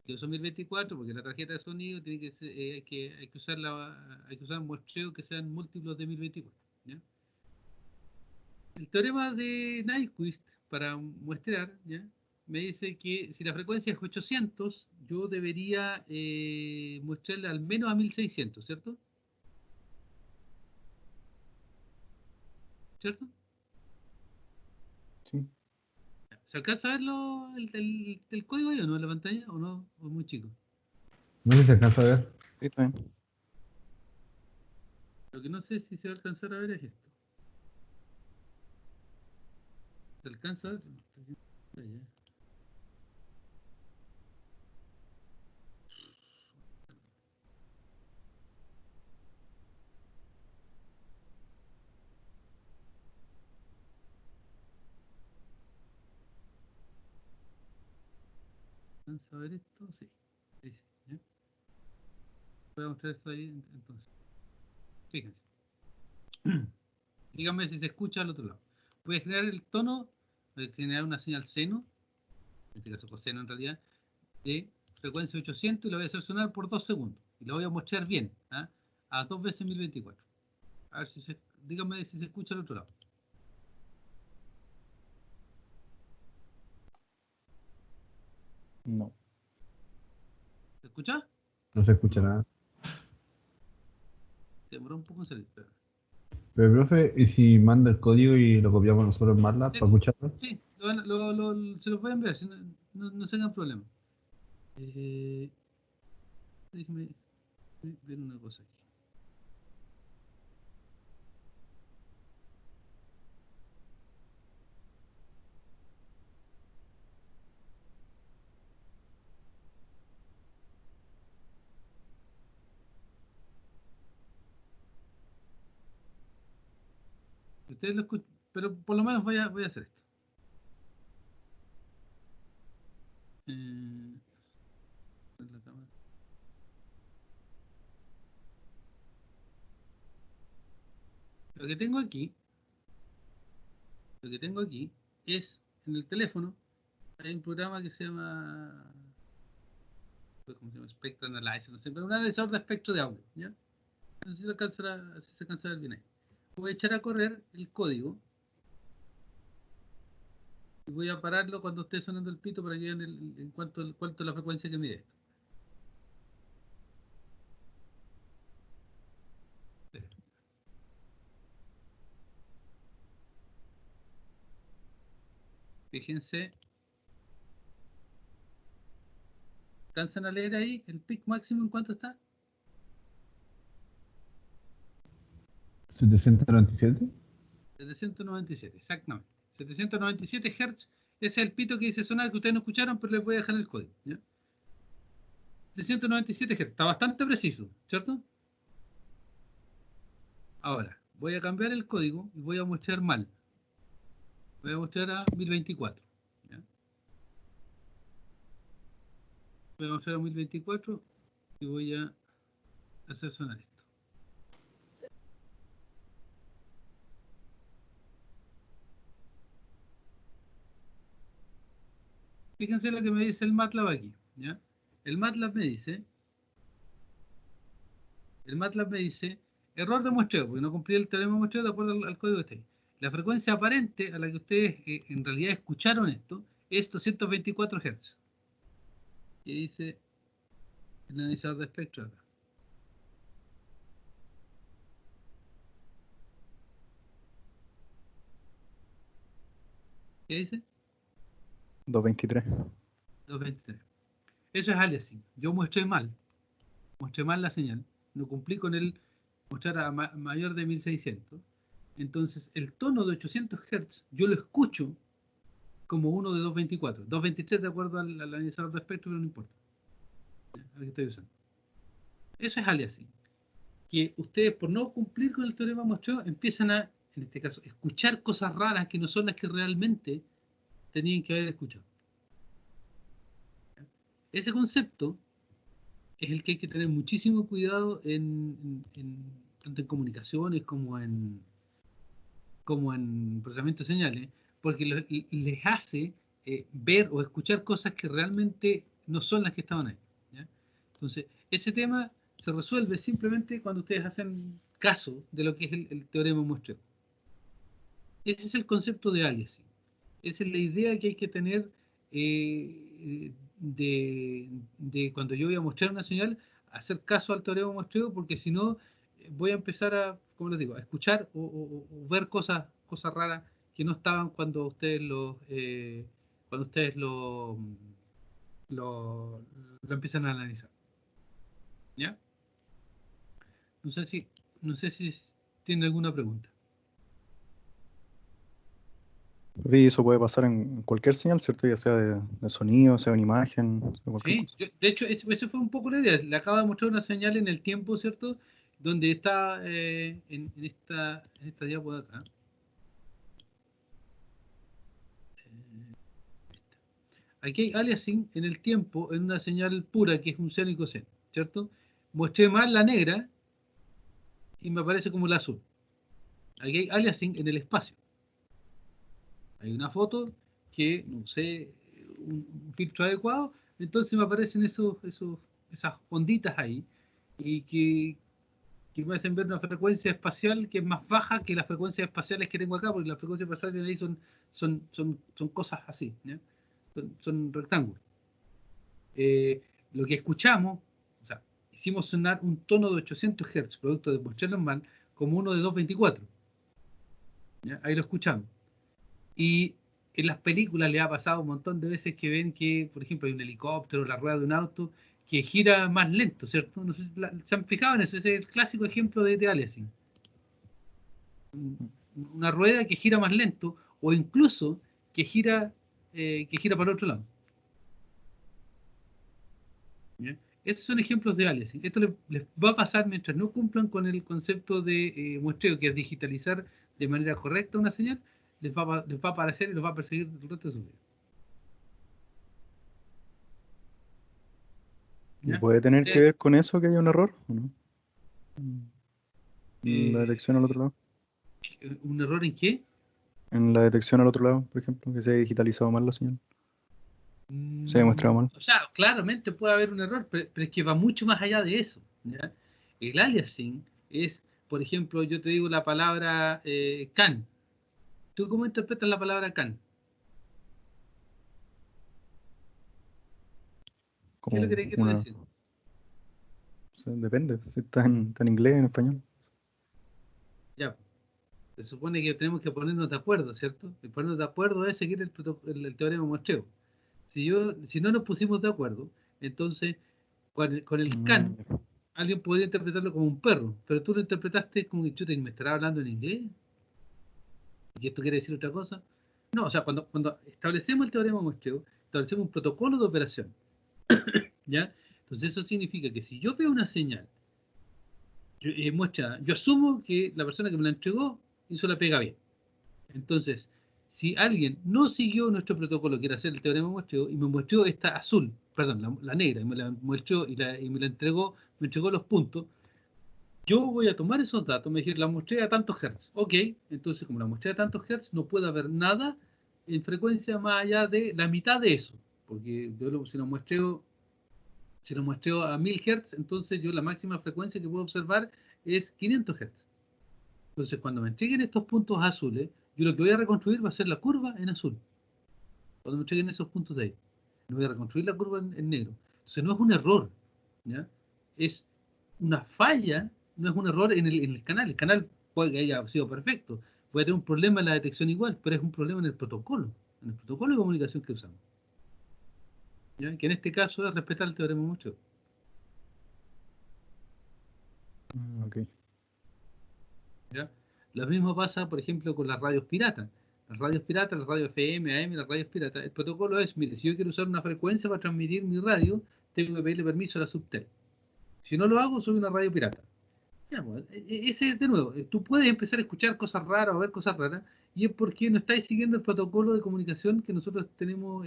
Yo uso 1024 porque la tarjeta de sonido tiene que ser, hay que usar muestreo que sean múltiplos de 1024, ¿ya? El teorema de Nyquist para muestrear, ¿ya? Me dice que si la frecuencia es 800, yo debería muestrarla al menos a 1600, ¿cierto? ¿Cierto? Sí, ¿Se alcanza a ver el código ahí o no en la pantalla? ¿O no? ¿O es muy chico? No sé si se alcanza a ver. sí, está bien. Lo que no sé si se va a alcanzar a ver es esto. ¿Se alcanza a ver? Ah, ya. ¿Se alcanza a ver esto? Sí. Sí, sí, ¿ya? Voy a mostrar esto ahí entonces. Fíjense. Díganme si se escucha al otro lado. Voy a generar el tono, voy a generar una señal seno, en este caso coseno en realidad, de frecuencia 800 y la voy a hacer sonar por 2 segundos. Y la voy a mostrar bien, ¿ah? A 2 veces 1024. A ver si díganme si se escucha al otro lado. No. ¿Se escucha? No se escucha nada. Se demoró un poco en salir, pero... Pero, profe, ¿y si manda el código y lo copiamos nosotros en MATLAB Sí, para escucharlo? sí, se los voy a enviar, si no, no tengan problema. Eh, déjeme ver una cosa aquí. Ustedes lo escuchan, pero por lo menos voy a hacer esto. Eh, la cámara. Lo que tengo aquí, lo que tengo aquí es en el teléfono hay un programa que se llama, ¿cómo se llama? Spectral Analyzer, no sé, pero un analizador de espectro de audio, ¿ya? No sé si se alcanza a ver bien ahí. Voy a echar a correr el código y voy a pararlo cuando esté sonando el pito para que vean en cuánto es la frecuencia que mide esto. Fíjense, ¿alcanzan a leer ahí el pic máximo en cuánto está? 797. 797, exactamente. 797 Hz, ese es el pito que dice sonar que ustedes no escucharon, pero les voy a dejar el código, ¿ya? 797 Hz, está bastante preciso, ¿cierto? Ahora, voy a cambiar el código y voy a mostrar mal. Voy a mostrar a 1024, ¿ya? Voy a mostrar a 1024 y voy a hacer sonar esto. Fíjense lo que me dice el MATLAB aquí, ¿ya? El MATLAB me dice, error de muestreo, porque no cumplí el teorema de muestreo de acuerdo al código que está ahí. La frecuencia aparente a la que ustedes en realidad escucharon esto es 224 Hz. Y dice el analizador de espectro acá. ¿Qué dice? 223. 223. Eso es aliasing. Yo mostré mal la señal. No cumplí con el mostrar a mayor de 1600. Entonces, el tono de 800 Hz yo lo escucho como uno de 224. 223 de acuerdo al analizador de espectro, pero no importa. El que estoy usando. Eso es aliasing. Que ustedes, por no cumplir con el teorema muestreo, empiezan a, en este caso, escuchar cosas raras que no son las que realmente tenían que haber escuchado. Ese concepto es el que hay que tener muchísimo cuidado tanto en comunicaciones como en procesamiento de señales, porque les hace ver o escuchar cosas que realmente no son las que estaban ahí, ¿ya? Entonces, ese tema se resuelve simplemente cuando ustedes hacen caso de lo que es el teorema muestreo. Ese es el concepto de aliasing. Esa es la idea que hay que tener de cuando yo voy a mostrar una señal, hacer caso al teorema muestreo, porque si no, voy a empezar a, como les digo, a escuchar o ver cosas raras que no estaban cuando ustedes lo empiezan a analizar. ¿Ya? No sé si, no sé si tiene alguna pregunta. Y eso puede pasar en cualquier señal, ¿cierto? Ya sea de sonido, sea una imagen, sea cualquier Sí, cosa. de hecho, eso fue un poco la idea. Le acabo de mostrar una señal en el tiempo, ¿cierto? Donde está en esta diapo de acá. Aquí hay aliasing en el tiempo en una señal pura que es un seno y coseno, ¿cierto? Mostré mal la negra y me aparece como la azul. Aquí hay aliasing en el espacio. Hay una foto que no usé un filtro adecuado, entonces me aparecen esas onditas ahí y que me hacen ver una frecuencia espacial que es más baja que las frecuencias espaciales que tengo acá, porque las frecuencias espaciales ahí son cosas así, ¿ya? Son rectángulos. Lo que escuchamos, o sea, hicimos sonar un tono de 800 Hz, producto de Bosch-Norman, como uno de 224. ¿Ya? Ahí lo escuchamos. Y en las películas le ha pasado un montón de veces que ven que, por ejemplo, hay un helicóptero, la rueda de un auto, que gira más lento, ¿cierto? No sé si se han fijado en eso, ese es el clásico ejemplo de aliasing. Una rueda que gira más lento, o incluso que gira para el otro lado. ¿Ya? Estos son ejemplos de aliasing. Esto les va a pasar mientras no cumplan con el concepto de muestreo, que es digitalizar de manera correcta una señal, les va a aparecer y los va a perseguir el resto de su vida. ¿Y ¿Ya? puede tener que ver con eso que haya un error? ¿O no? En la detección al otro lado. ¿Un error en qué? En la detección al otro lado, por ejemplo, que se haya digitalizado mal la señal. Se haya muestrado mal. O sea, claramente puede haber un error, pero es que va mucho más allá de eso. ¿Ya? El aliasing es, por ejemplo, yo te digo la palabra can. ¿Tú cómo interpretas la palabra can? ¿Qué es lo que Como te quiero una. decir? O sea, depende, si está en inglés o en español. Ya, se supone que tenemos que ponernos de acuerdo, ¿cierto? Y ponernos de acuerdo es seguir el teorema de muestreo. Si no nos pusimos de acuerdo, entonces con el can, Ya. alguien podría interpretarlo como un perro, pero tú lo interpretaste como que chuta, ¿y me estará hablando en inglés? ¿Y esto quiere decir otra cosa? No, o sea, cuando establecemos el teorema de muestreo, establecemos un protocolo de operación, ¿ya? Entonces eso significa que si yo veo una señal, yo asumo que la persona que me la entregó hizo la pega bien. Entonces, si alguien no siguió nuestro protocolo, que era hacer el teorema de muestreo, y me muestreó esta azul, perdón, la negra, y me la muestreó y me la entregó, me entregó los puntos, yo voy a tomar esos datos, me decir, la muestré a tantos hertz. Ok, entonces como la muestré a tantos hertz, no puede haber nada en frecuencia más allá de la mitad de eso. Porque si lo muestreo a 1000 hertz, entonces yo la máxima frecuencia que puedo observar es 500 hertz. Entonces cuando me entreguen estos puntos azules, yo lo que voy a reconstruir va a ser la curva en azul. Cuando me entreguen esos puntos de ahí, no voy a reconstruir la curva en negro. Entonces no es un error, ¿ya? Es una falla, no es un error en el canal. El canal puede que haya sido perfecto, puede tener un problema en la detección igual, pero es un problema en el protocolo de comunicación que usamos. ¿Ya? Que en este caso es respetar el teorema de muestreo. Ok. ¿Ya? Lo mismo pasa, por ejemplo, con las radios piratas. Las radios piratas, las radios FM, AM, las radios piratas. El protocolo es, mire, si yo quiero usar una frecuencia para transmitir mi radio, tengo que pedirle permiso a la Subtel. Si no lo hago, soy una radio pirata. Ya, pues, ese de nuevo, tú puedes empezar a escuchar cosas raras o ver cosas raras, y es porque no estáis siguiendo el protocolo de comunicación que nosotros tenemos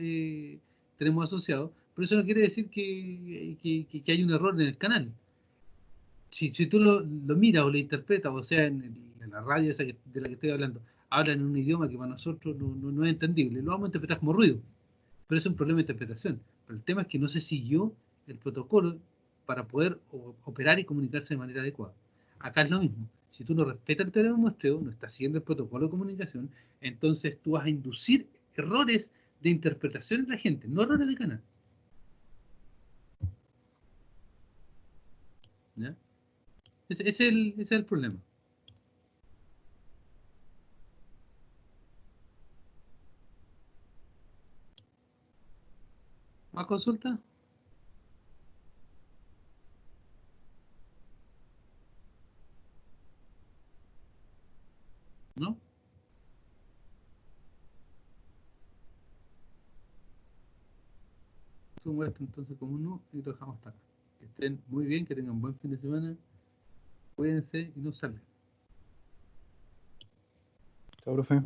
asociado, pero eso no quiere decir que hay un error en el canal. Si tú lo miras o lo interpretas, o sea, en la radio esa de la que estoy hablando, hablan en un idioma que para nosotros no es entendible, lo vamos a interpretar como ruido, pero es un problema de interpretación. Pero el tema es que no se siguió el protocolo para poder operar y comunicarse de manera adecuada. Acá es lo mismo. Si tú no respetas el teorema de muestreo, no estás siguiendo el protocolo de comunicación, entonces tú vas a inducir errores de interpretación en la gente, no errores de canal. ¿Ya? Ese es el problema. ¿Más consulta? ¿No? Sumo esto entonces como uno y lo dejamos hasta acá. Que estén muy bien, que tengan buen fin de semana, cuídense y no salgan. Chao, profe.